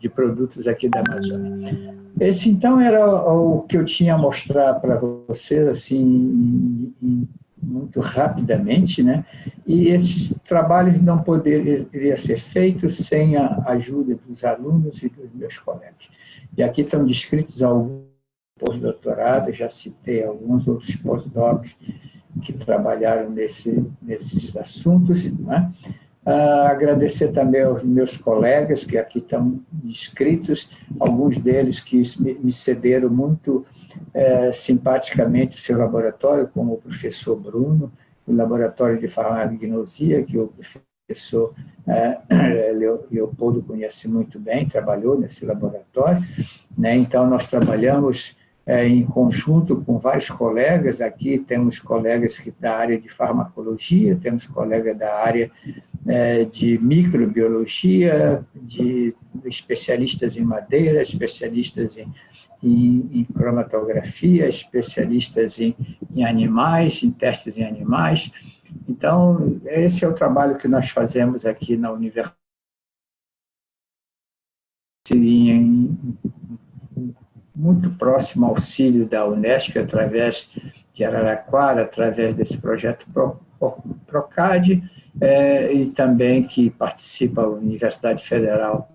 de produtos aqui da Amazônia. Esse, então, era o que eu tinha a mostrar para vocês, assim, muito rapidamente, né? E esses trabalhos não poderiam ser feitos sem a ajuda dos alunos e dos meus colegas. E aqui estão descritos alguns pós-doutorados, já citei alguns outros pós-docs que trabalharam nesses assuntos, né? Agradecer também aos meus colegas, que aqui estão descritos, alguns deles que me cederam muito simpaticamente seu laboratório, como o professor Bruno, o laboratório de farmacognosia, que o professor Leopoldo conhece muito bem, trabalhou nesse laboratório, né? Então, nós trabalhamos em conjunto com vários colegas. Aqui temos colegas da área de farmacologia, temos colegas da área de microbiologia, de especialistas em madeira, especialistas em cromatografia, especialistas em animais, em testes em animais. Então, esse é o trabalho que nós fazemos aqui na universidade, muito próximo ao auxílio da Unesp, através de Araraquara, através desse projeto PROCAD, e também que participa a Universidade Federal,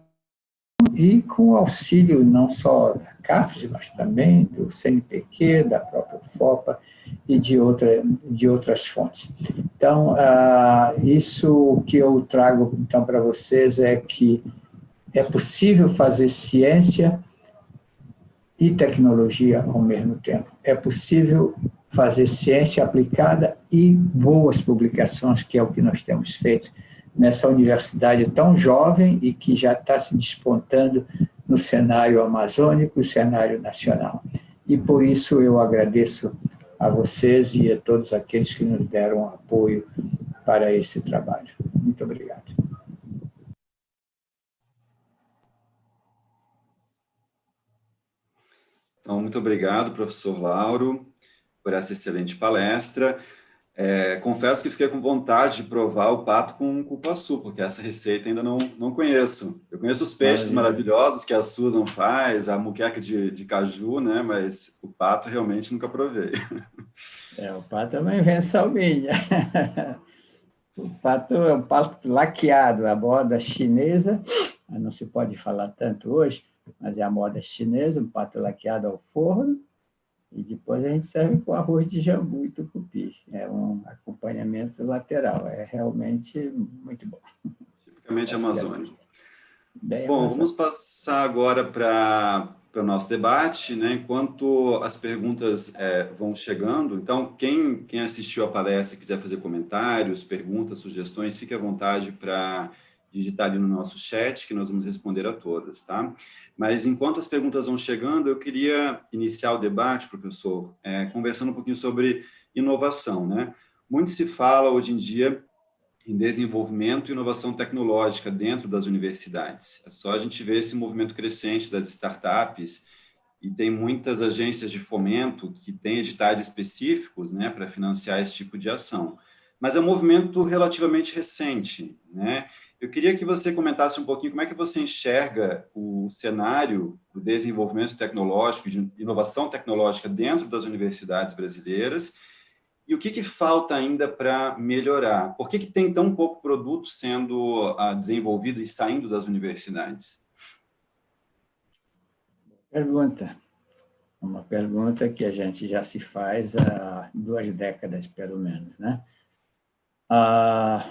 e com o auxílio não só da CAPES, mas também do CNPq, da própria UFOPA e de outras fontes. Então, isso que eu trago então para vocês é que é possível fazer ciência e tecnologia ao mesmo tempo. É possível fazer ciência aplicada e boas publicações, que é o que nós temos feito nessa universidade tão jovem e que já está se despontando no cenário amazônico e cenário nacional. E por isso eu agradeço a vocês e a todos aqueles que nos deram apoio para esse trabalho. Muito obrigado. Então, muito obrigado, professor Lauro, por essa excelente palestra. Confesso que fiquei com vontade de provar o pato com cupuaçu, porque essa receita ainda não conheço. Eu conheço os peixes maravilhosos que a Susan faz, a moqueca de caju, né? Mas o pato realmente nunca provei. O pato é uma invenção minha. O pato é um pato laqueado, a moda chinesa, não se pode falar tanto hoje, mas é a moda chinesa, um pato laqueado ao forno, e depois a gente serve com arroz de jambu e tucupi. É um acompanhamento lateral, é realmente muito bom. Tipicamente amazônico. Bom, vamos passar agora para o nosso debate, né? Enquanto as perguntas vão chegando. Então, quem assistiu a palestra e quiser fazer comentários, perguntas, sugestões, fique à vontade para digitar ali no nosso chat, que nós vamos responder a todas, tá? Mas, enquanto as perguntas vão chegando, eu queria iniciar o debate, professor, conversando um pouquinho sobre inovação, né? Muito se fala, hoje em dia, em desenvolvimento e inovação tecnológica dentro das universidades. É só a gente ver esse movimento crescente das startups, e tem muitas agências de fomento que têm editais específicos, né, para financiar esse tipo de ação. Mas é um movimento relativamente recente, né? Eu queria que você comentasse um pouquinho como é que você enxerga o cenário do desenvolvimento tecnológico, de inovação tecnológica dentro das universidades brasileiras, e o que falta ainda para melhorar? Por que tem tão pouco produto sendo desenvolvido e saindo das universidades? Uma pergunta que a gente já se faz há 2 décadas, pelo menos, né?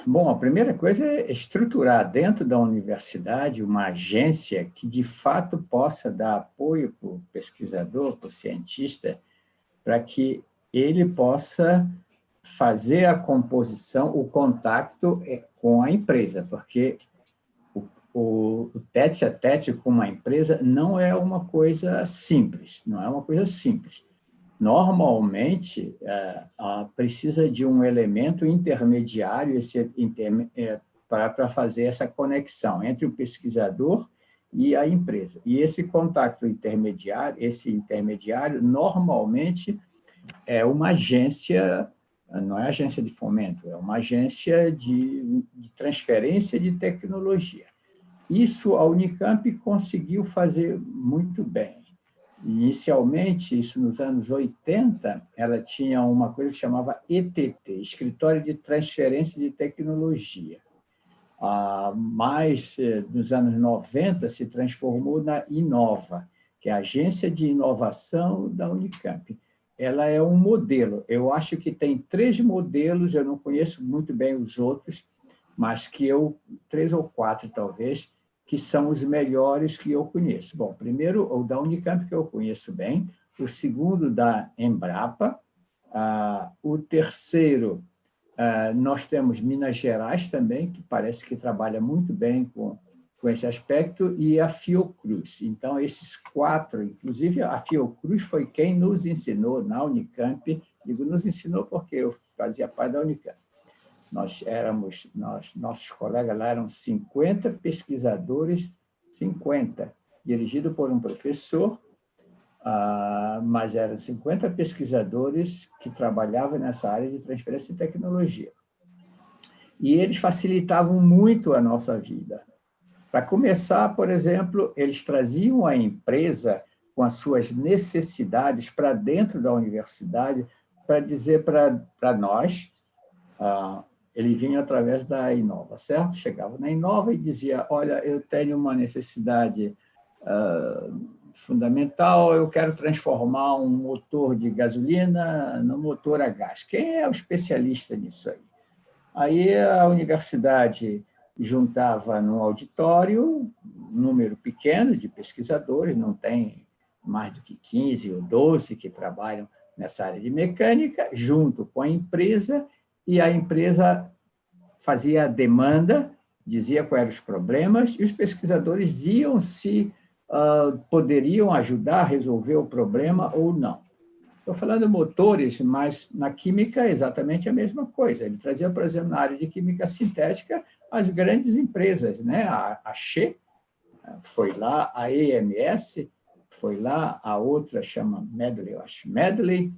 Bom, a primeira coisa é estruturar dentro da universidade uma agência que, de fato, possa dar apoio para o pesquisador, para o cientista, para que ele possa fazer a composição, o contato com a empresa, porque o tete-a-tete com uma empresa não é uma coisa simples, Normalmente, precisa de um elemento intermediário para fazer essa conexão entre o pesquisador e a empresa. E esse contato intermediário, normalmente, é uma agência não é agência de fomento, é uma agência de transferência de tecnologia. Isso a Unicamp conseguiu fazer muito bem. Inicialmente, isso nos anos 80, ela tinha uma coisa que chamava ETT, Escritório de Transferência de Tecnologia. Mais nos anos 90, se transformou na Inova, que é a Agência de Inovação da Unicamp. Ela é um modelo. Eu acho que tem 3 modelos, eu não conheço muito bem os outros, mas 3 ou 4, talvez, que são os melhores que eu conheço. Bom, primeiro, o da Unicamp, que eu conheço bem, o segundo, da Embrapa, o terceiro, nós temos Minas Gerais também, que parece que trabalha muito bem com esse aspecto, e a Fiocruz. Então, esses 4, inclusive a Fiocruz foi quem nos ensinou na Unicamp, digo, nos ensinou porque eu fazia parte da Unicamp. Nossos colegas lá eram 50 pesquisadores, 50, dirigido por um professor, mas eram 50 pesquisadores que trabalhavam nessa área de transferência de tecnologia. E eles facilitavam muito a nossa vida. Para começar, por exemplo, eles traziam a empresa com as suas necessidades para dentro da universidade para dizer para nós, ele vinha através da Inova, certo? Chegava na Inova e dizia, olha, eu tenho uma necessidade fundamental, eu quero transformar um motor de gasolina no motor a gás. Quem é o especialista nisso aí? Aí a universidade juntava num auditório um número pequeno de pesquisadores, não tem mais do que 15 ou 12 que trabalham nessa área de mecânica, junto com a empresa, e a empresa fazia a demanda, dizia quais eram os problemas, e os pesquisadores viam se poderiam ajudar a resolver o problema ou não. Estou falando de motores, mas na química é exatamente a mesma coisa. Ele trazia, por exemplo, na área de química sintética, as grandes empresas, né? A Che foi lá, a EMS foi lá, a outra chama Medley, eu acho, Medley,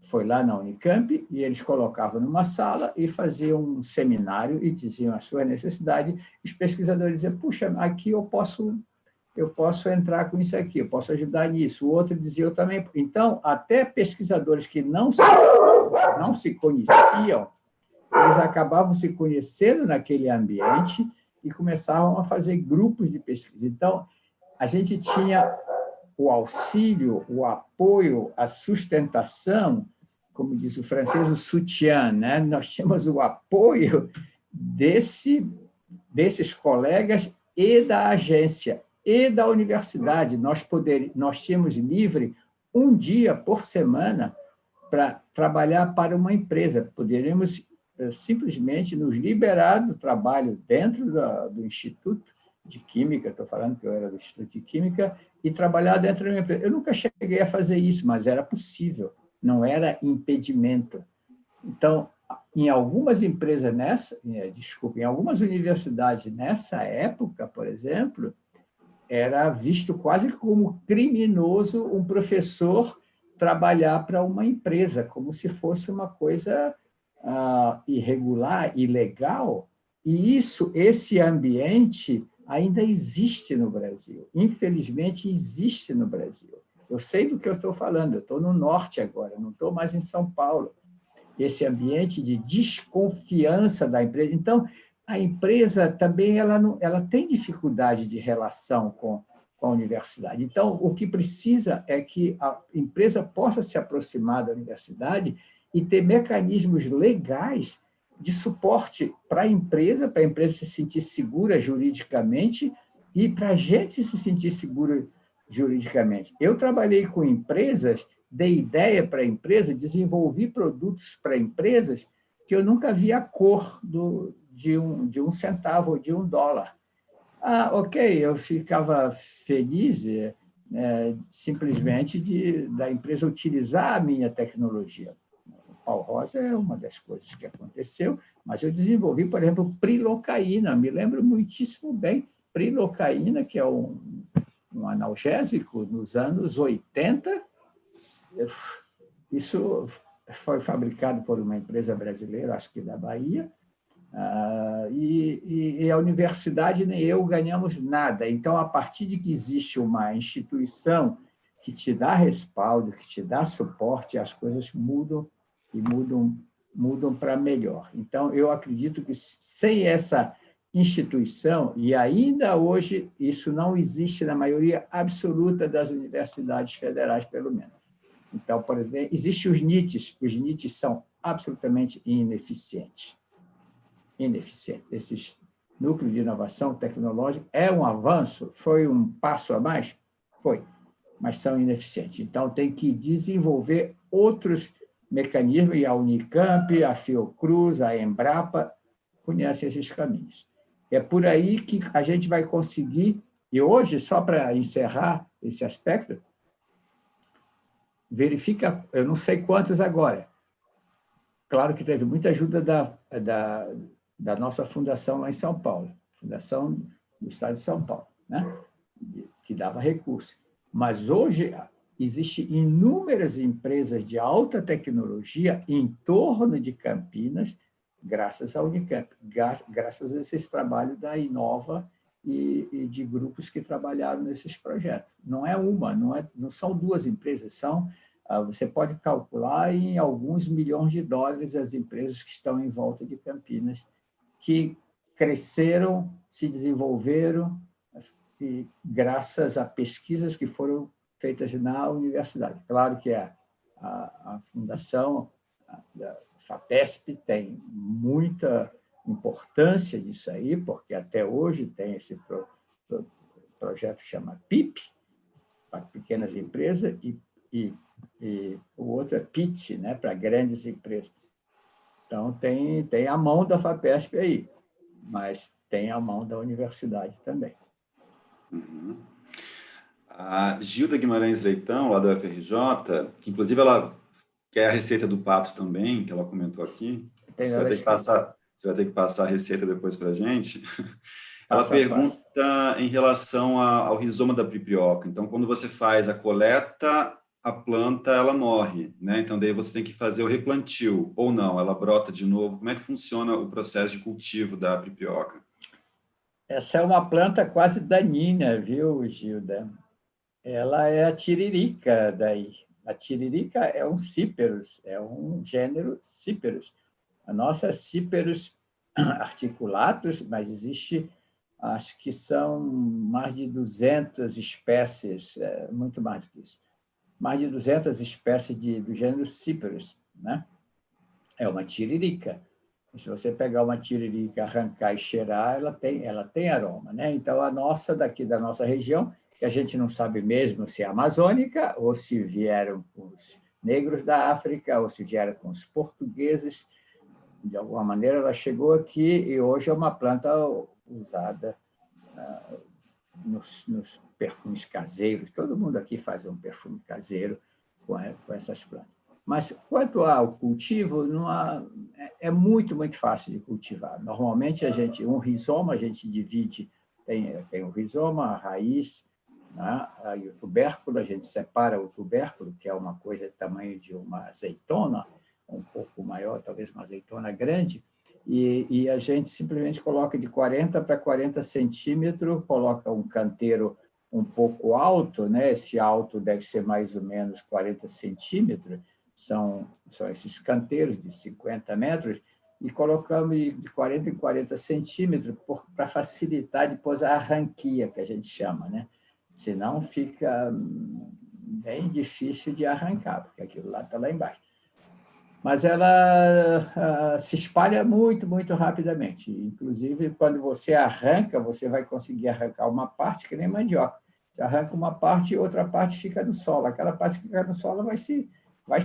foi lá na Unicamp, e eles colocavam numa sala e faziam um seminário e diziam a sua necessidade. Os pesquisadores diziam, puxa, aqui eu posso entrar com isso aqui, eu posso ajudar nisso. O outro dizia, eu também. Então, até pesquisadores que não se conheciam, eles acabavam se conhecendo naquele ambiente e começavam a fazer grupos de pesquisa. Então, a gente tinha o auxílio, o apoio, a sustentação, como diz o francês, o soutien, né? Nós tínhamos o apoio desses colegas e da agência e da universidade. Nós tínhamos livre um dia por semana para trabalhar para uma empresa. Poderíamos simplesmente nos liberar do trabalho dentro do Instituto de Química, estou falando que eu era do Instituto de Química, e trabalhar dentro de uma empresa. Eu nunca cheguei a fazer isso, mas era possível, não era impedimento. Então, em algumas empresas em algumas universidades nessa época, por exemplo, era visto quase como criminoso um professor trabalhar para uma empresa, como se fosse uma coisa irregular, ilegal. E esse ambiente ainda existe no Brasil. Infelizmente, existe no Brasil. Eu sei do que eu estou falando, eu estou no norte agora, não estou mais em São Paulo. Esse ambiente de desconfiança da empresa. Então, a empresa também ela tem dificuldade de relação com a universidade. Então, o que precisa é que a empresa possa se aproximar da universidade e ter mecanismos legais de suporte para a empresa se sentir segura juridicamente e para a gente se sentir seguro juridicamente. Eu trabalhei com empresas, dei ideia para a empresa, desenvolvi produtos para empresas que eu nunca vi a cor de um centavo ou de $1. Ok, eu ficava feliz simplesmente da empresa utilizar a minha tecnologia. Pau rosa é uma das coisas que aconteceu, mas eu desenvolvi, por exemplo, prilocaína, me lembro muitíssimo bem, prilocaína, que é um analgésico nos anos 80, isso foi fabricado por uma empresa brasileira, acho que da Bahia, e a universidade nem eu ganhamos nada. Então, a partir de que existe uma instituição que te dá respaldo, que te dá suporte, as coisas mudam e mudam para melhor. Então, eu acredito que sem essa instituição, e ainda hoje isso não existe na maioria absoluta das universidades federais, pelo menos. Então, por exemplo, existem os NITs são absolutamente ineficientes. Esses núcleos de inovação tecnológica é um avanço? Foi um passo a mais? Foi, mas são ineficientes. Então, tem que desenvolver outros mecanismos, e a Unicamp, a Fiocruz, a Embrapa conhecem esses caminhos. É por aí que a gente vai conseguir, e hoje, só para encerrar esse aspecto, verifica, eu não sei quantos agora, claro que teve muita ajuda da nossa fundação lá em São Paulo, Fundação do Estado de São Paulo, né? Que dava recurso. Mas hoje existem inúmeras empresas de alta tecnologia em torno de Campinas, graças à Unicamp, graças a esses trabalhos da Inova e de grupos que trabalharam nesses projetos. Não é uma, não são duas empresas, você pode calcular em alguns milhões de dólares as empresas que estão em volta de Campinas, que cresceram, se desenvolveram, e graças a pesquisas que foram feitas na universidade. Claro que a fundação da FAPESP tem muita importância nisso aí, porque até hoje tem esse projeto que chama PIP, para pequenas empresas, e o outro é PIT, né, para grandes empresas. Então, tem a mão da FAPESP aí, mas tem a mão da universidade também. Uhum. A Gilda Guimarães Leitão, lá da UFRJ, que inclusive ela quer a receita do pato também, que ela comentou aqui. Você vai ter que passar a receita depois para a gente. Ela pergunta em relação ao rizoma da pripioca. Então, quando você faz a coleta, a planta ela morre, né? Então, daí você tem que fazer o replantio, ou não, ela brota de novo. Como é que funciona o processo de cultivo da pripioca? Essa é uma planta quase daninha, viu, Gilda? Ela é a tiririca daí. A tiririca é um cíperus, é um gênero cíperus. A nossa é cíperus articulatus, mas existe, acho que são mais de 200 espécies, muito mais do que isso, mais de 200 espécies do gênero cíperus, né? É uma tiririca. Se você pegar uma tiririca, arrancar e cheirar, ela tem aroma, né? Então, a nossa, daqui da nossa região, que a gente não sabe mesmo se é amazônica, ou se vieram os negros da África, ou se vieram com os portugueses, de alguma maneira ela chegou aqui e hoje é uma planta usada nos perfumes caseiros. Todo mundo aqui faz um perfume caseiro com essas plantas. Mas, quanto ao cultivo, é muito, muito fácil de cultivar. Normalmente, um rizoma, a gente divide, tem o rizoma, a raiz, né? E o tubérculo, a gente separa o tubérculo, que é uma coisa do tamanho de uma azeitona, um pouco maior, talvez uma azeitona grande, e a gente simplesmente coloca de 40 para 40 centímetros, coloca um canteiro um pouco alto, né? Esse alto deve ser mais ou menos 40 centímetros, são esses canteiros de 50 metros, e colocamos de 40 em 40 centímetros para facilitar depois a arranquia, que a gente chama, né? Senão fica bem difícil de arrancar, porque aquilo lá está lá embaixo. Mas ela se espalha muito, muito rapidamente. Inclusive, quando você arranca, você vai conseguir arrancar uma parte, que nem mandioca. Você arranca uma parte e outra parte fica no solo. Aquela parte que fica no solo vai se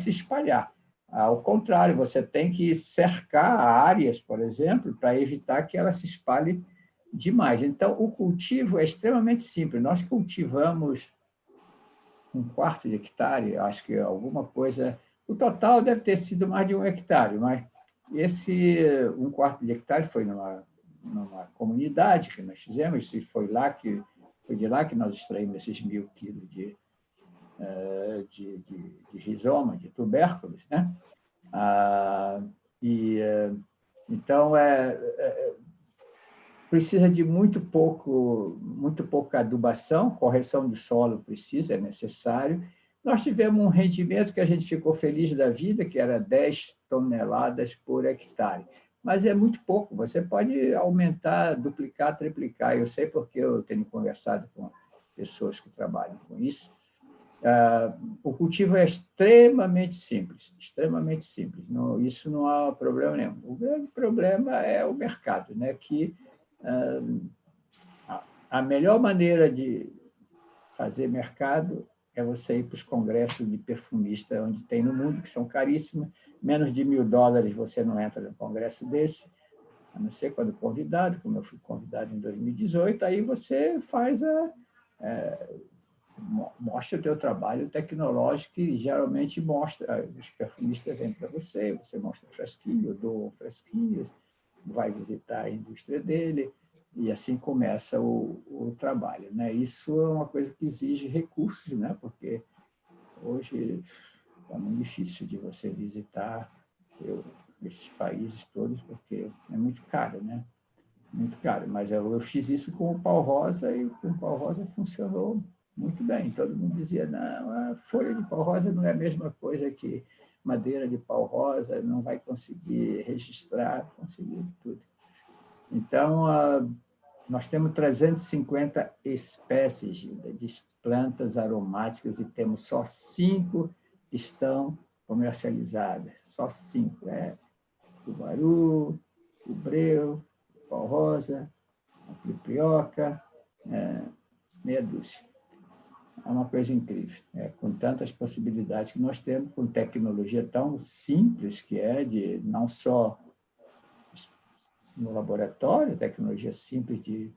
espalhar. Ao contrário, você tem que cercar áreas, por exemplo, para evitar que ela se espalhe demais. Então, o cultivo é extremamente simples. Nós cultivamos 1/4 de hectare, acho que alguma coisa... O total deve ter sido mais de 1 hectare, mas esse 1/4 de hectare foi numa comunidade que nós fizemos, e foi de lá que nós extraímos esses 1.000 quilos de rizoma, de tubérculos, né? Então, precisa de muito pouca adubação, correção de solo é necessário. Nós tivemos um rendimento que a gente ficou feliz da vida, que era 10 toneladas por hectare. Mas é muito pouco, você pode aumentar, duplicar, triplicar. Eu sei porque eu tenho conversado com pessoas que trabalham com isso. O cultivo é extremamente simples, extremamente simples. Não, isso não há problema nenhum. O grande problema é o mercado, né? Que a melhor maneira de fazer mercado é você ir para os congressos de perfumista, onde tem no mundo, que são caríssimos, menos de $1.000 você não entra num congresso desse, a não ser quando convidado, como eu fui convidado em 2018, aí você faz mostra o teu trabalho tecnológico e geralmente mostra, os perfumistas vêm para você, você mostra o fresquinho, eu dou um fresquinho, vai visitar a indústria dele, e assim começa o trabalho, né? Isso é uma coisa que exige recursos, né? Porque hoje é muito difícil de você visitar esses países todos, porque é muito caro, né? Muito caro. Mas eu fiz isso com o pau-rosa e com o pau-rosa funcionou muito bem. Todo mundo dizia, não, a folha de pau-rosa não é a mesma coisa que madeira de pau-rosa, não vai conseguir registrar, conseguir tudo. Então, nós temos 350 espécies de plantas aromáticas e temos só 5 que estão comercializadas. Só 5. O baru, o breu, o pau-rosa, a cripioca, meia dúzia. É uma coisa incrível, com tantas possibilidades que nós temos, com tecnologia tão simples que de não só no laboratório, tecnologia simples de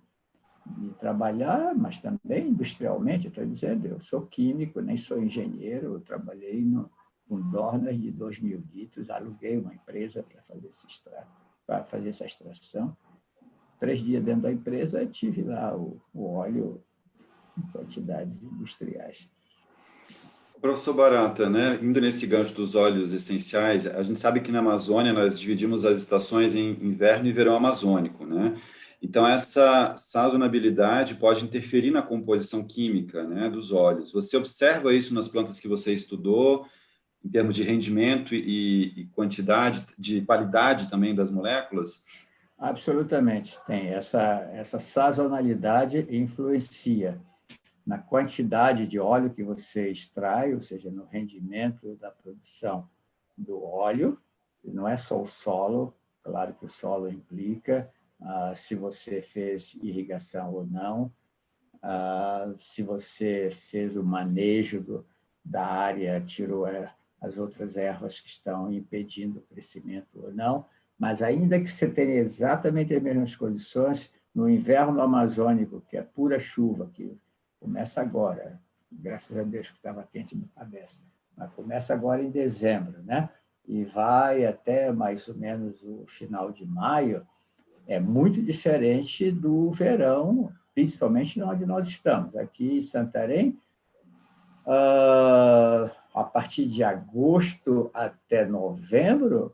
trabalhar, mas também industrialmente. Eu estou dizendo, eu sou químico, nem sou engenheiro, eu trabalhei com dornas de 2.000 litros, aluguei uma empresa para fazer essa extração. 3 dias dentro da empresa, tive lá o óleo em quantidades industriais. Professor Barata, né, indo nesse gancho dos óleos essenciais, a gente sabe que na Amazônia nós dividimos as estações em inverno e verão amazônico, né? Então, essa sazonabilidade pode interferir na composição química, né, dos óleos. Você observa isso nas plantas que você estudou, em termos de rendimento e quantidade, de qualidade também das moléculas? Absolutamente, tem. Essa sazonalidade influencia na quantidade de óleo que você extrai, ou seja, no rendimento da produção do óleo. Não é só o solo, claro que o solo implica se você fez irrigação ou não, se você fez o manejo da área, tirou as outras ervas que estão impedindo o crescimento ou não, mas ainda que você tenha exatamente as mesmas condições, no inverno amazônico, que é pura chuva, que começa agora, graças a Deus que estava quente na cabeça, mas começa agora em dezembro, né? E vai até mais ou menos o final de maio, é muito diferente do verão, principalmente onde nós estamos. Aqui em Santarém, a partir de agosto até novembro,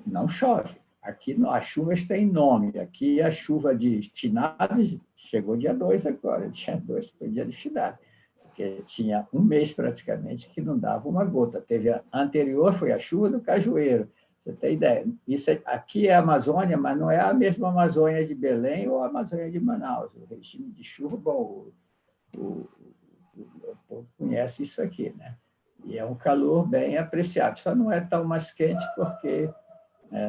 não chove. Aqui as chuvas têm nome. Aqui a chuva de finados chegou dia 2 agora. Dia 2 foi dia de finado, porque tinha um mês praticamente que não dava uma gota. Teve a anterior, foi a chuva do Cajueiro. Você tem ideia? Isso aqui é a Amazônia, mas não é a mesma Amazônia de Belém ou a Amazônia de Manaus. O regime de chuva, bom, o povo conhece isso aqui, né? E é um calor bem apreciável. Só não é tão mais quente porque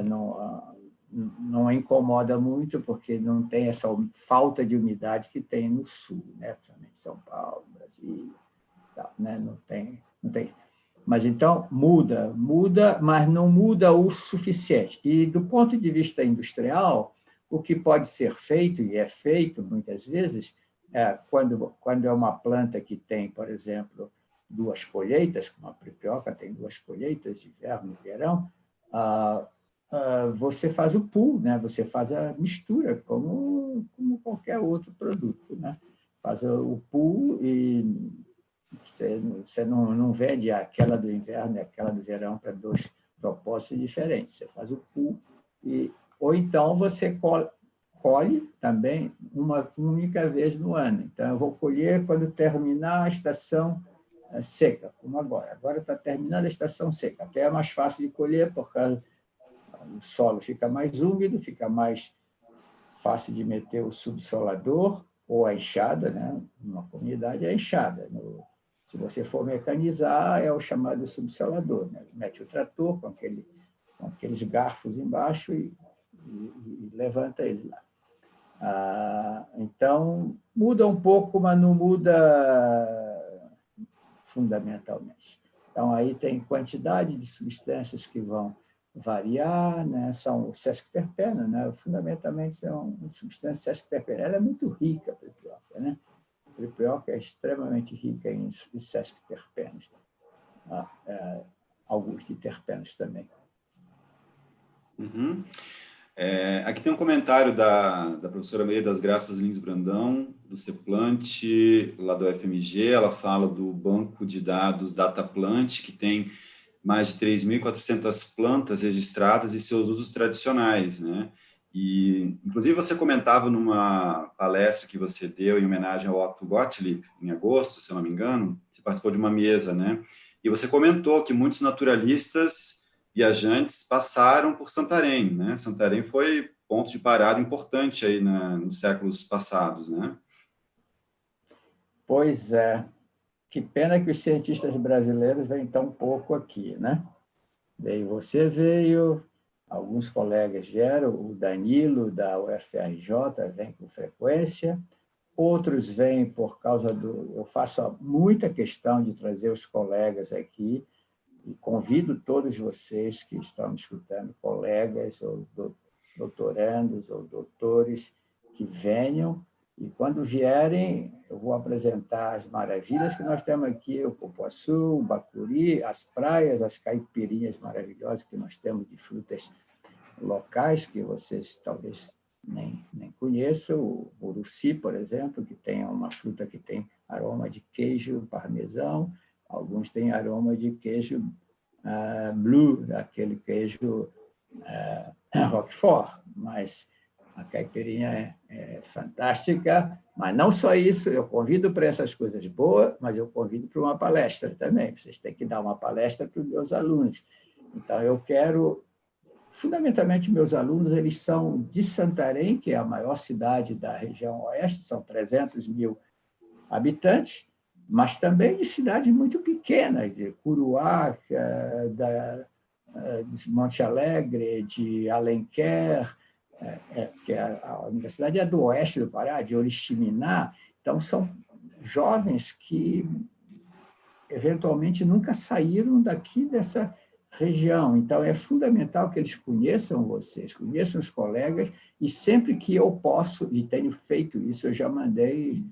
não incomoda muito, porque não tem essa falta de umidade que tem no sul, né? Principalmente São Paulo, Brasília, tal, né? Não tem. Mas então muda, mas não muda o suficiente. E do ponto de vista industrial, o que pode ser feito, e é feito muitas vezes, quando é uma planta que tem, por exemplo, 2 colheitas, como a cripioca tem 2 colheitas, inverno e verão, você faz o pool, né? Você faz a mistura, como qualquer outro produto, né? Faz o pool e você não vende aquela do inverno e aquela do verão para propósitos diferentes. Você faz o pool, ou então você colhe também uma única vez no ano. Então, eu vou colher quando terminar a estação seca, como agora. Agora está terminando a estação seca. Até é mais fácil de colher, porque o solo fica mais úmido, fica mais fácil de meter o subsolador ou a enxada, né? Numa comunidade é a enxada. Se você for mecanizar, é o chamado subsolador, né? Mete o trator com aqueles garfos embaixo e levanta ele lá. Então, muda um pouco, mas não muda fundamentalmente. Então, aí tem quantidade de substâncias que vão variar, né? São sesquiterpenos, né? Fundamentalmente são substâncias sesquiterpenas. Ela é muito rica, a tripioca, né? A tripioca é extremamente rica em sesquiterpenos, alguns de terpenos também. Uhum. Aqui tem um comentário da professora Maria das Graças Lins Brandão, do CEPLANT, lá do FMG. Ela fala do banco de dados DataPlant, que tem mais de 3.400 plantas registradas e seus usos tradicionais, né? E, inclusive, você comentava numa palestra que você deu em homenagem ao Otto Gottlieb, em agosto, se eu não me engano, você participou de uma mesa, né? E você comentou que muitos naturalistas viajantes passaram por Santarém, né? Santarém foi ponto de parada importante aí nos séculos passados, né? Pois é. Que pena que os cientistas brasileiros vêm tão pouco aqui, né? Você veio, alguns colegas vieram, o Danilo, da UFRJ, vem com frequência, outros vêm por causa Eu faço muita questão de trazer os colegas aqui, e convido todos vocês que estão me escutando, colegas ou doutorandos ou doutores, que venham, e quando vierem, eu vou apresentar as maravilhas que nós temos aqui, o cupuaçu, o bacuri, as praias, as caipirinhas maravilhosas que nós temos de frutas locais, que vocês talvez nem conheçam, o uruci, por exemplo, que tem uma fruta que tem aroma de queijo parmesão, alguns têm aroma de queijo blue, aquele queijo Roquefort, mas a caipirinha é fantástica, mas não só isso, eu convido para essas coisas boas, mas eu convido para uma palestra também. Vocês têm que dar uma palestra para os meus alunos. Então, eu quero... Fundamentalmente, meus alunos eles são de Santarém, que é a maior cidade da região oeste, são 300 mil habitantes, mas também de cidades muito pequenas, de Curuá, de Monte Alegre, de Alenquer, que a universidade é do oeste do Pará, de Oriximiná. Então, são jovens que, eventualmente, nunca saíram daqui dessa região. Então, é fundamental que eles conheçam vocês, conheçam os colegas, e sempre que eu posso, e tenho feito isso, eu já mandei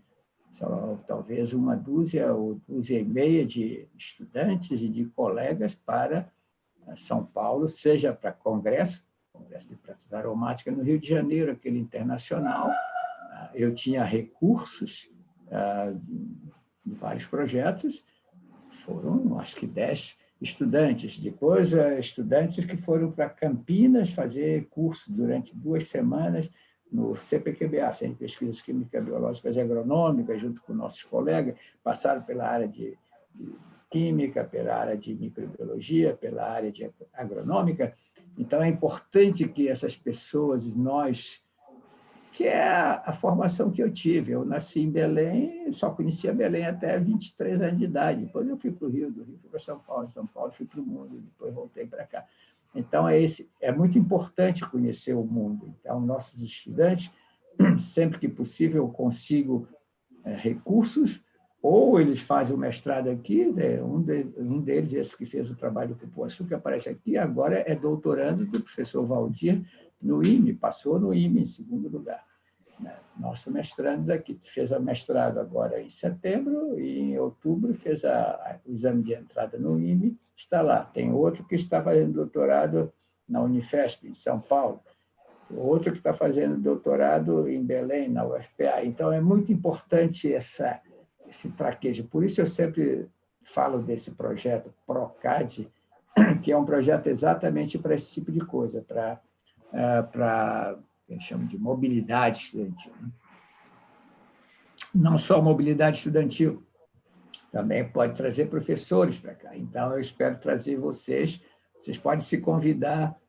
talvez uma dúzia ou dúzia e meia de estudantes e de colegas para São Paulo, seja para Congresso de Plantas Aromáticas no Rio de Janeiro, aquele internacional. Eu tinha recursos de vários projetos, foram, acho que, 10 estudantes. Depois, estudantes que foram para Campinas fazer curso durante 2 semanas no CPQBA, Centro de Pesquisas Químicas, Biológicas e Agronômicas, junto com nossos colegas, passaram pela área de química, pela área de microbiologia, pela área de agronômica. Então, é importante que essas pessoas, que é a formação que eu tive. Eu nasci em Belém, só conhecia Belém até 23 anos de idade. Depois eu fui para o Rio, do Rio fui para São Paulo fui para o mundo, depois voltei para cá. Então, é muito importante conhecer o mundo. Então, nossos estudantes, sempre que possível, eu consigo recursos, ou eles fazem o mestrado aqui, um deles, esse que fez o trabalho do cupuaçu, que aparece aqui, agora é doutorando do professor Valdir no IME, passou no IME em 2º lugar. Nosso mestrando daqui fez o mestrado agora em setembro, e em outubro fez o exame de entrada no IME, está lá. Tem outro que está fazendo doutorado na Unifesp, em São Paulo, outro que está fazendo doutorado em Belém, na UFPA. Então, é muito importante esse traquejo. Por isso, eu sempre falo desse projeto PROCAD, que é um projeto exatamente para esse tipo de coisa, para que chama de mobilidade estudantil. Não só mobilidade estudantil, também pode trazer professores para cá. Então, eu espero trazer vocês podem se convidar,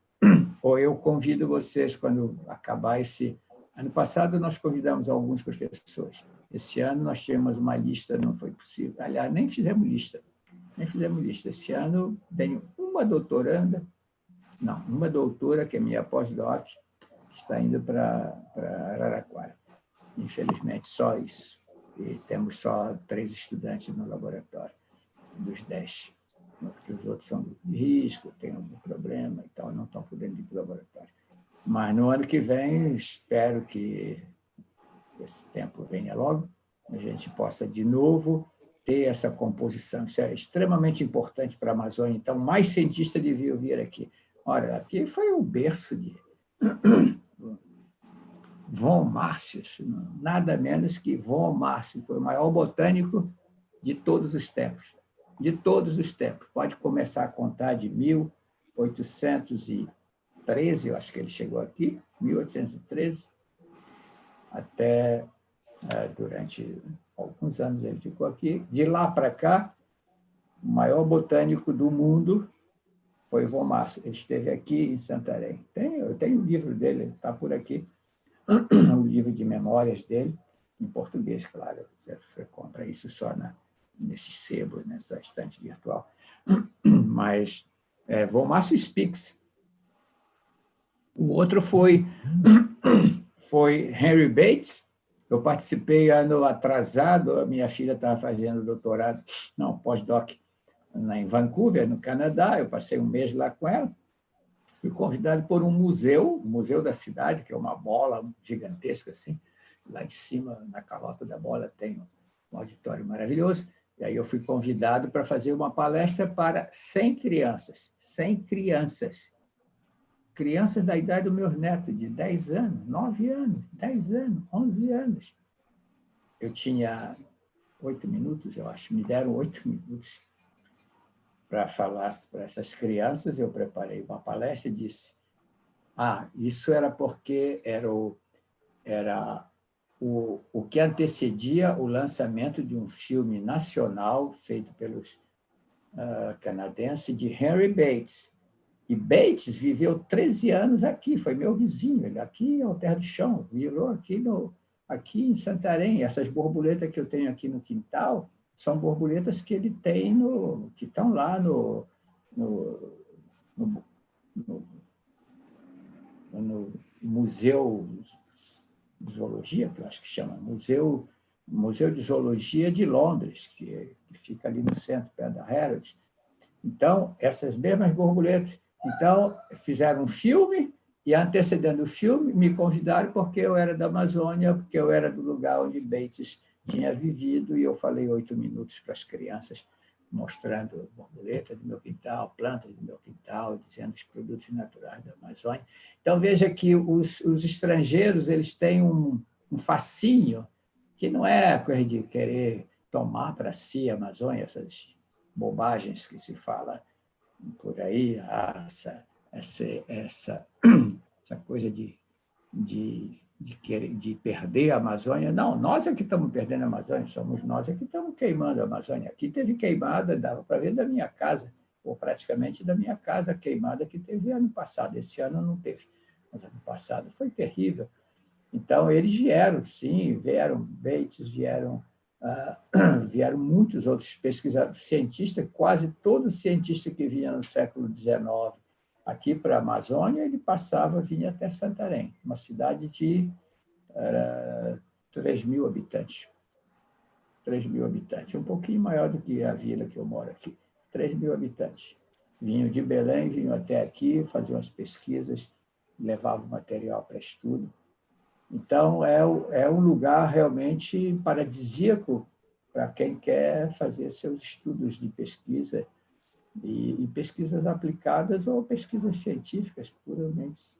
ou eu convido vocês quando acabar esse... Ano passado, nós convidamos alguns professores. Esse ano, nós tínhamos uma lista, não foi possível. Aliás, nem fizemos lista. Esse ano, tenho uma doutoranda, uma doutora, que é minha pós-doc, que está indo para Araraquara. Infelizmente, só isso. E temos só 3 estudantes no laboratório, dos 10. Porque os outros são de risco, têm algum problema, então não estão podendo ir para o laboratório. Mas no ano que vem, espero que esse tempo venha logo, a gente possa, de novo, ter essa composição. Isso é extremamente importante para a Amazônia. Então, mais cientistas deviam vir aqui. Olha, aqui foi o berço de von Martius, nada menos que von Martius, foi o maior botânico de todos os tempos. De todos os tempos. Pode começar a contar de 1813, eu acho que ele chegou aqui, 1813, até durante alguns anos ele ficou aqui. De lá para cá, o maior botânico do mundo foi von Martius. Ele esteve aqui em Santarém. Eu tenho o livro dele, está por aqui, o livro de memórias dele, em português, claro. Você compra isso só nesse sebo, nessa estante virtual. Mas von Martius Speaks. O outro foi Henry Bates. Eu participei ano atrasado, a minha filha estava fazendo doutorado, pós-doc, em Vancouver, no Canadá. Eu passei um mês lá com ela. Fui convidado por um museu, o Museu da Cidade, que é uma bola gigantesca, assim. Lá em cima, na calota da bola, tem um auditório maravilhoso. E aí eu fui convidado para fazer uma palestra para 100 crianças. 100 crianças. Crianças da idade do meu neto, de 10 anos, 9 anos, 10 anos, 11 anos. Eu tinha 8 minutos, eu acho. Me deram 8 minutos para falar para essas crianças. Eu preparei uma palestra e disse: isso era porque era o que antecedia o lançamento de um filme nacional feito pelos canadenses, de Henry Bates. E Bates viveu 13 anos aqui, foi meu vizinho, ele aqui é o Terra do Chão, virou aqui em Santarém. Essas borboletas que eu tenho aqui no quintal são borboletas que ele tem, que estão lá no Museu de Zoologia, que eu acho que chama, Museu de Zoologia de Londres, que fica ali no centro, perto da Harrods. Então, essas mesmas borboletas. Então, fizeram um filme, e antecedendo o filme, me convidaram porque eu era da Amazônia, porque eu era do lugar onde Bates tinha vivido, e eu falei 8 minutos para as crianças, mostrando borboleta do meu quintal, plantas do meu quintal, dizendo os produtos naturais da Amazônia. Então, veja que os estrangeiros eles têm um fascínio, que não é coisa de querer tomar para si a Amazônia, essas bobagens que se fala por aí, essa coisa de perder a Amazônia. Não, nós é que estamos perdendo a Amazônia, somos nós é que estamos queimando a Amazônia. Aqui teve queimada, dava para ver da minha casa, ou praticamente da minha casa, queimada que teve ano passado. Esse ano não teve, mas ano passado foi terrível. Então, eles vieram, sim, vieram Bates, vieram muitos outros pesquisadores, cientistas, quase todo cientista que vinha no século XIX aqui para a Amazônia, ele vinha até Santarém, uma cidade de 3.000 habitantes. 3.000 habitantes, um pouquinho maior do que a vila que eu moro aqui. 3.000 habitantes. Vinham de Belém, vinham até aqui, faziam as pesquisas, levavam material para estudo. Então, é um lugar realmente paradisíaco para quem quer fazer seus estudos de pesquisa, e pesquisas aplicadas ou pesquisas científicas puramente.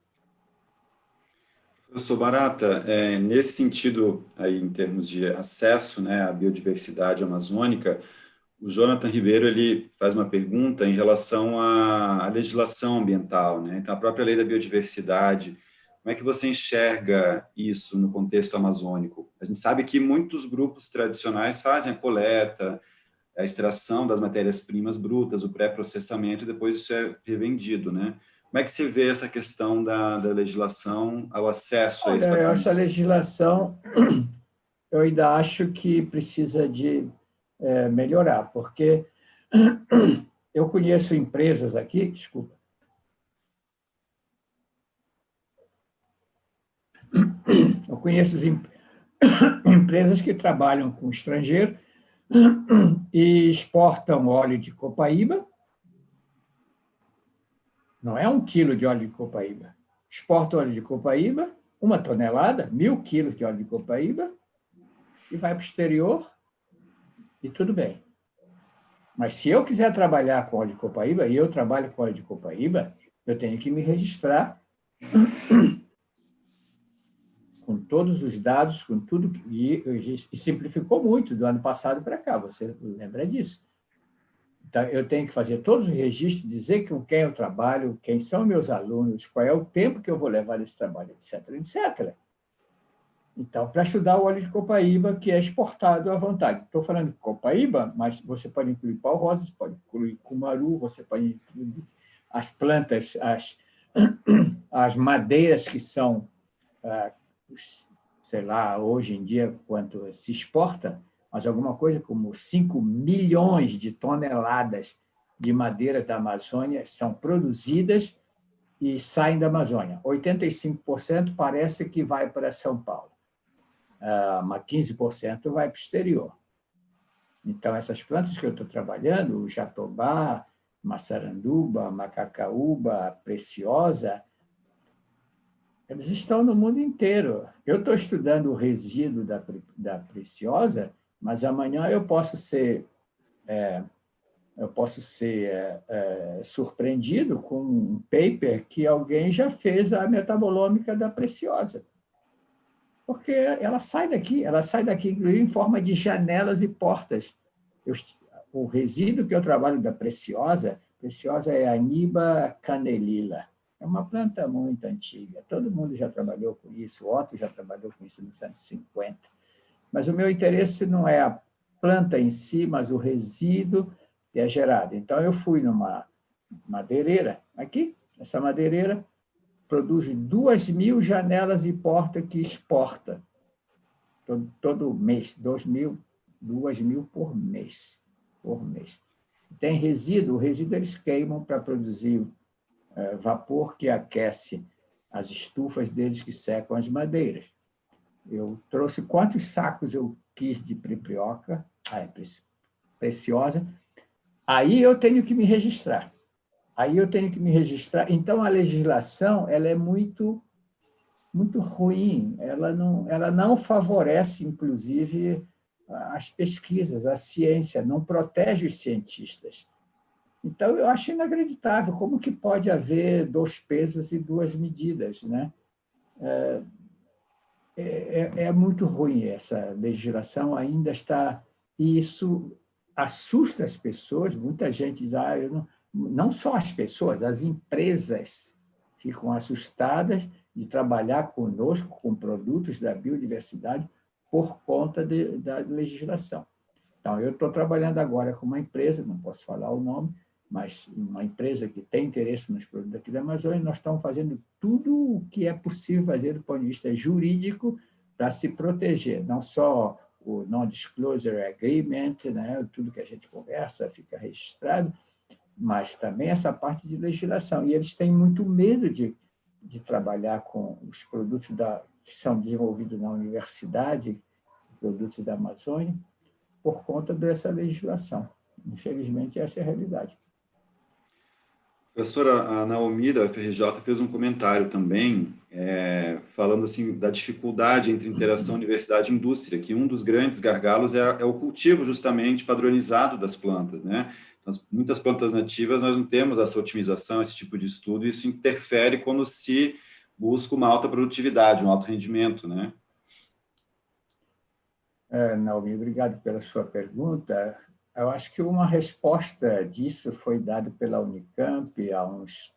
Professor Barata, nesse sentido, aí, em termos de acesso, né, à biodiversidade amazônica, O Jonathan Ribeiro ele faz uma pergunta em relação à legislação ambiental, né? Então, a própria lei da biodiversidade, como é que você enxerga isso no contexto amazônico? A gente sabe que muitos grupos tradicionais fazem a coleta, a extração das matérias-primas brutas, o pré-processamento, e depois isso é revendido, né? Como é que você vê essa questão da legislação ao acesso a esse Olha, patrimônio? essa legislação, eu ainda acho que precisa de melhorar, porque eu conheço empresas aqui, desculpa, eu conheço empresas que trabalham com estrangeiro e exportam óleo de copaíba, não é 1 quilo de óleo de copaíba, exporta óleo de copaíba, 1 tonelada, 1.000 quilos de óleo de copaíba, e vai para o exterior, e tudo bem. Mas se eu quiser trabalhar com óleo de copaíba, e eu trabalho com óleo de copaíba, eu tenho que me registrar com todos os dados, com tudo, e simplificou muito do ano passado para cá, você lembra disso. Então, eu tenho que fazer todos os registros, dizer com quem eu trabalho, quem são meus alunos, qual é o tempo que eu vou levar nesse trabalho, etc., etc. Então, para estudar o óleo de copaíba, que é exportado à vontade. Estou falando de copaíba, mas você pode incluir pau-rosa, você pode incluir cumaru, você pode incluir as plantas, as madeiras que são, sei lá, hoje em dia, quanto se exporta, mas alguma coisa como 5 milhões de toneladas de madeira da Amazônia são produzidas e saem da Amazônia. 85% parece que vai para São Paulo. Mas 15% vai para o exterior. Então, essas plantas que eu estou trabalhando, o jatobá, maçaranduba, macacaúba, preciosa, eles estão no mundo inteiro. Eu estou estudando o resíduo da preciosa, mas amanhã eu posso ser surpreendido com um paper que alguém já fez a metabolômica da preciosa. Porque ela sai daqui, inclusive em forma de janelas e portas. O resíduo que eu trabalho da preciosa é a Aniba canelila. É uma planta muito antiga. Todo mundo já trabalhou com isso, o Otto já trabalhou com isso nos anos 50. Mas o meu interesse não é a planta em si, mas o resíduo que é gerado. Então, eu fui numa madeireira, aqui, essa madeireira produz 2.000 janelas e portas que exporta todo mês, 2.000 por mês. Tem resíduo, o resíduo eles queimam para produzir vapor que aquece as estufas deles que secam as madeiras. Eu trouxe quantos sacos eu quis de pripioca, preciosa, aí eu tenho que me registrar. Então, a legislação ela é muito, muito ruim, ela não favorece, inclusive, as pesquisas, a ciência, não protege os cientistas. Então, eu acho inacreditável como que pode haver 2 pesos e 2 medidas, né? É muito ruim essa legislação, ainda está... E isso assusta as pessoas, muita gente diz, não só as pessoas, as empresas ficam assustadas de trabalhar conosco, com produtos da biodiversidade, por conta da legislação. Então, eu estou trabalhando agora com uma empresa, não posso falar o nome, mas uma empresa que tem interesse nos produtos aqui da Amazônia, nós estamos fazendo tudo o que é possível fazer do ponto de vista jurídico para se proteger, não só o Non-Disclosure Agreement, né, tudo que a gente conversa fica registrado, mas também essa parte de legislação. E eles têm muito medo de trabalhar com os produtos que são desenvolvidos na universidade, produtos da Amazônia, por conta dessa legislação. Infelizmente, essa é a realidade. A professora Naomi, da UFRJ, fez um comentário também, falando assim, da dificuldade entre interação universidade e indústria, que um dos grandes gargalos é o cultivo, justamente, padronizado das plantas, né? Então, muitas plantas nativas, nós não temos essa otimização, esse tipo de estudo, e isso interfere quando se busca uma alta produtividade, um alto rendimento, né? Naomi, obrigado pela sua pergunta. eu acho que uma resposta disso foi dada pela Unicamp há uns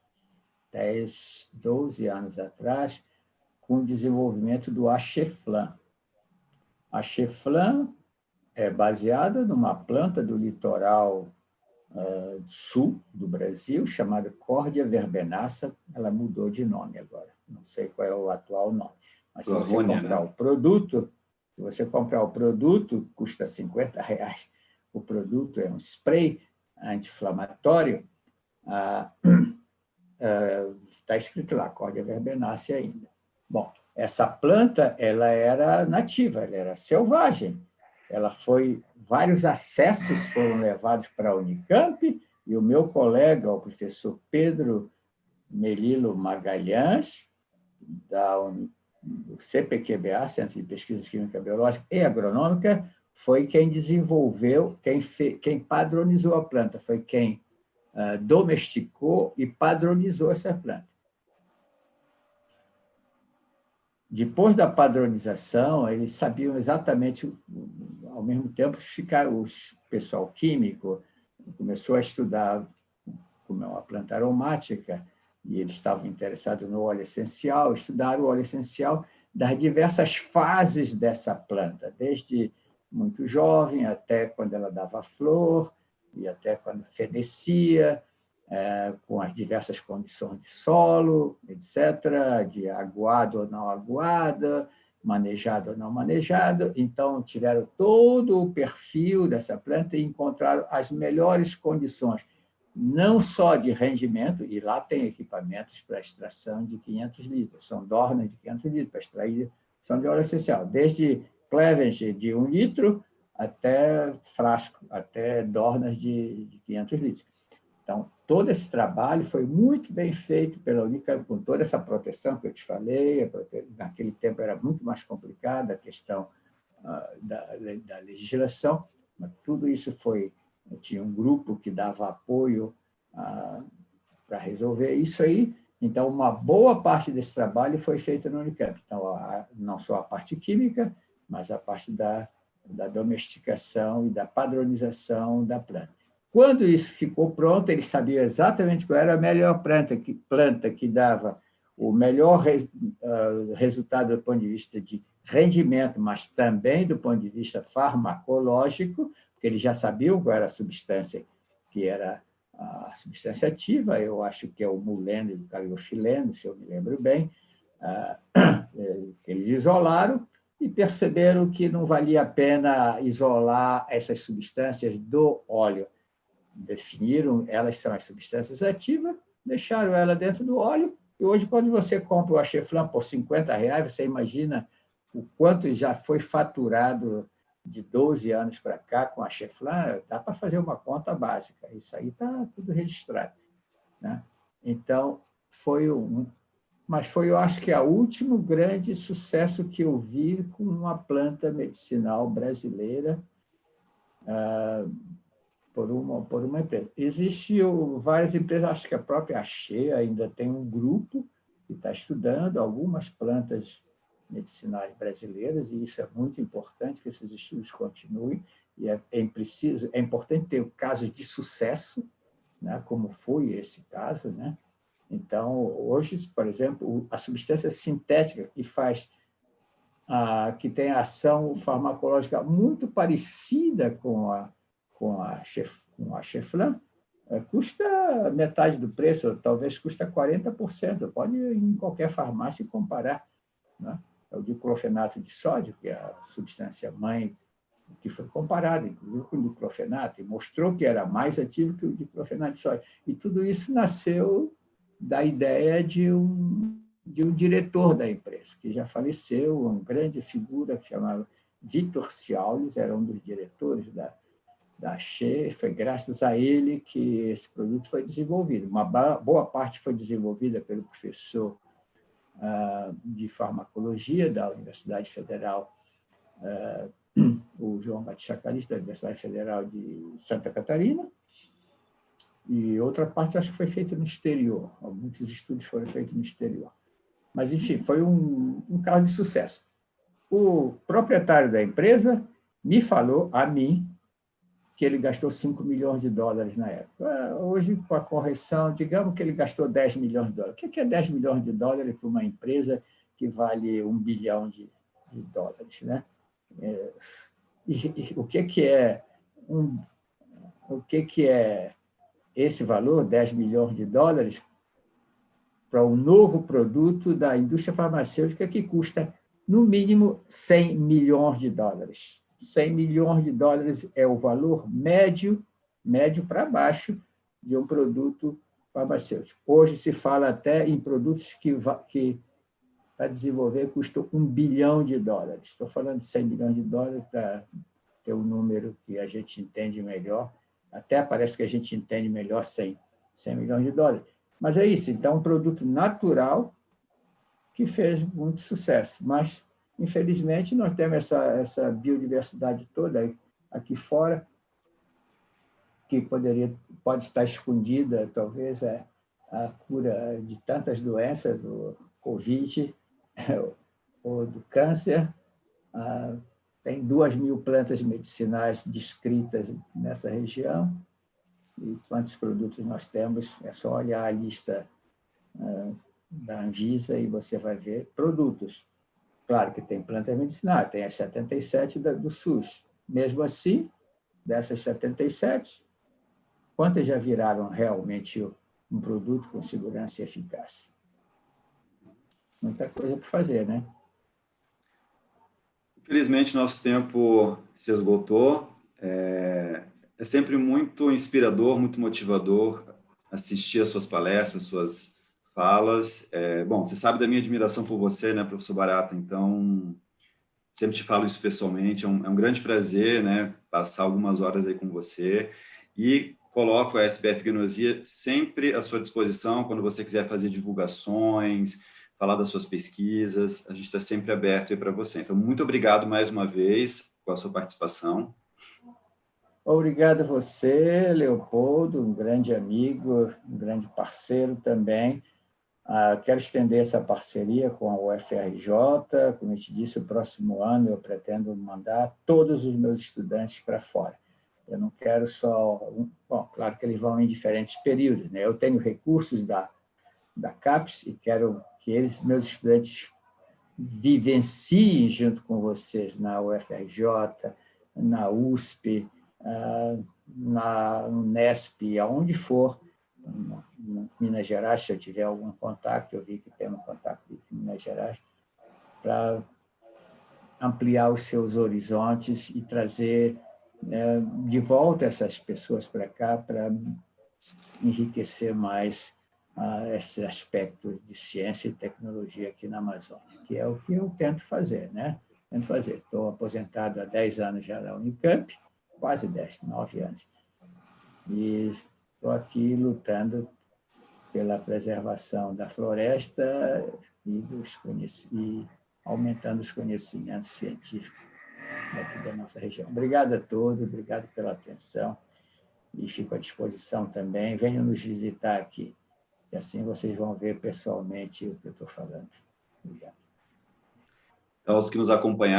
10, 12 anos atrás, com o desenvolvimento do Acheflan. A Acheflan é baseada numa planta do litoral sul do Brasil, chamada Cordia verbenácea. Ela mudou de nome agora, não sei qual é o atual nome. Mas se você comprar o produto, custa R$50. O produto é um spray anti-inflamatório. Está escrito lá, Cordia verbenácea ainda. Bom, essa planta ela era nativa, ela era selvagem. Vários acessos foram levados para a Unicamp, e o meu colega, o professor Pedro Melilo Magalhães, do CPQBA, Centro de Pesquisa Química Biológica e Agronômica, foi quem desenvolveu, quem padronizou a planta, foi quem domesticou e padronizou essa planta. Depois da padronização, eles sabiam exatamente, ao mesmo tempo, o pessoal químico começou a estudar como é uma planta aromática, e eles estavam interessados no óleo essencial, estudaram o óleo essencial das diversas fases dessa planta, desde muito jovem até quando ela dava flor, e até quando fenecia, com as diversas condições de solo, etc., de aguado ou não aguada, manejado ou não manejado. Então, tiveram todo o perfil dessa planta e encontraram as melhores condições, não só de rendimento, e lá tem equipamentos para extração de 500 litros, são dornas de 500 litros para extrair de óleo essencial, desde cleavage de 1 litro até frasco, até dornas de 500 litros. Então, todo esse trabalho foi muito bem feito pela Unicamp, com toda essa proteção que eu te falei. Naquele tempo era muito mais complicada a questão da legislação, mas tudo isso tinha um grupo que dava apoio para resolver isso aí. Então, uma boa parte desse trabalho foi feita na Unicamp. Então, não só a parte química, mas a parte da domesticação e da padronização da planta. Quando isso ficou pronto, eles sabiam exatamente qual era a melhor planta que dava o melhor resultado do ponto de vista de rendimento, mas também do ponto de vista farmacológico, porque eles já sabiam qual era a substância que era a substância ativa. Eu acho que é o muleno e o caliofileno, se eu me lembro bem. Eles isolaram e perceberam que não valia a pena isolar essas substâncias do óleo. Definiram, elas são as substâncias ativas, deixaram ela dentro do óleo, e hoje, quando você compra o Acheflan por R$50, você imagina o quanto já foi faturado de 12 anos para cá com a Acheflan. Dá para fazer uma conta básica, isso aí está tudo registrado, né? Então, eu acho que é o último grande sucesso que eu vi com uma planta medicinal brasileira, por uma empresa. Existem várias empresas, acho que a própria Axê ainda tem um grupo que está estudando algumas plantas medicinais brasileiras, e isso é muito importante, que esses estudos continuem, e é importante ter casos de sucesso, né, como foi esse caso, né? Então, hoje, por exemplo, a substância sintética que tem ação farmacológica muito parecida com a Acheflan, custa metade do preço, talvez custa 40%. Pode ir em qualquer farmácia e comparar, né? É o diclofenaco de sódio, que é a substância mãe, que foi comparada, inclusive, com o diclofenaco, e mostrou que era mais ativo que o diclofenaco de sódio. E tudo isso nasceu da ideia de um diretor da empresa, que já faleceu, uma grande figura que chamava Vitor Ciaulis, era um dos diretores da Axê. Foi graças a ele que esse produto foi desenvolvido. Uma boa parte foi desenvolvida pelo professor de farmacologia da Universidade Federal, o João Batista Calixto, da Universidade Federal de Santa Catarina, e outra parte acho que foi feita no exterior. Muitos estudos foram feitos no exterior. Mas, enfim, foi um caso de sucesso. O proprietário da empresa me falou, a mim, que ele gastou 5 milhões de dólares na época. Hoje, com a correção, digamos que ele gastou 10 milhões de dólares. O que é 10 milhões de dólares para uma empresa que vale 1 bilhão de dólares, né? E o que é esse valor, 10 milhões de dólares, para um novo produto da indústria farmacêutica que custa, no mínimo, 100 milhões de dólares. 100 milhões de dólares é o valor médio para baixo, de um produto farmacêutico. Hoje se fala até em produtos que para desenvolver custam 1 bilhão de dólares. Estou falando de 100 milhões de dólares para ter um número que a gente entende melhor. Até parece que a gente entende melhor 100 milhões de dólares. Mas é isso, então, um produto natural que fez muito sucesso. Mas, infelizmente, nós temos essa biodiversidade toda aqui fora, que pode estar escondida, talvez, a cura de tantas doenças, do Covid ou do câncer. Tem 2.000 plantas medicinais descritas nessa região. E quantos produtos nós temos? É só olhar a lista da Anvisa e você vai ver produtos. Claro que tem plantas medicinais, tem as 77 do SUS. Mesmo assim, dessas 77, quantas já viraram realmente um produto com segurança e eficácia? Muita coisa para fazer, né? Infelizmente, nosso tempo se esgotou. É sempre muito inspirador, muito motivador assistir às suas palestras, suas falas. Bom, você sabe da minha admiração por você, né, professor Barata? Então, sempre te falo isso pessoalmente. É um grande prazer, né, passar algumas horas aí com você. E coloco a SBF Gnosia sempre à sua disposição quando você quiser fazer divulgações, falar das suas pesquisas. A gente está sempre aberto aí para você. Então, muito obrigado mais uma vez com a sua participação. Obrigado a você, Leopoldo, um grande amigo, um grande parceiro também. Quero estender essa parceria com a UFRJ. Como eu te disse, o próximo ano eu pretendo mandar todos os meus estudantes para fora. Eu não quero só... Bom, claro que eles vão em diferentes períodos, né? Eu tenho recursos da CAPES e quero que meus estudantes, vivenciem junto com vocês na UFRJ, na USP, na Unesp, aonde for, em Minas Gerais, se eu tiver algum contato, eu vi que tem um contato em Minas Gerais, para ampliar os seus horizontes e trazer de volta essas pessoas para cá, para enriquecer mais esse aspecto de ciência e tecnologia aqui na Amazônia, que é o que eu tento fazer, né? Estou aposentado há 10 anos já na Unicamp, quase 10, 9 anos. E estou aqui lutando pela preservação da floresta e aumentando os conhecimentos científicos aqui da nossa região. Obrigado a todos, obrigado pela atenção e fico à disposição também. Venham nos visitar aqui, e assim vocês vão ver pessoalmente o que eu estou falando. Obrigado. Aos que nos acompanharam,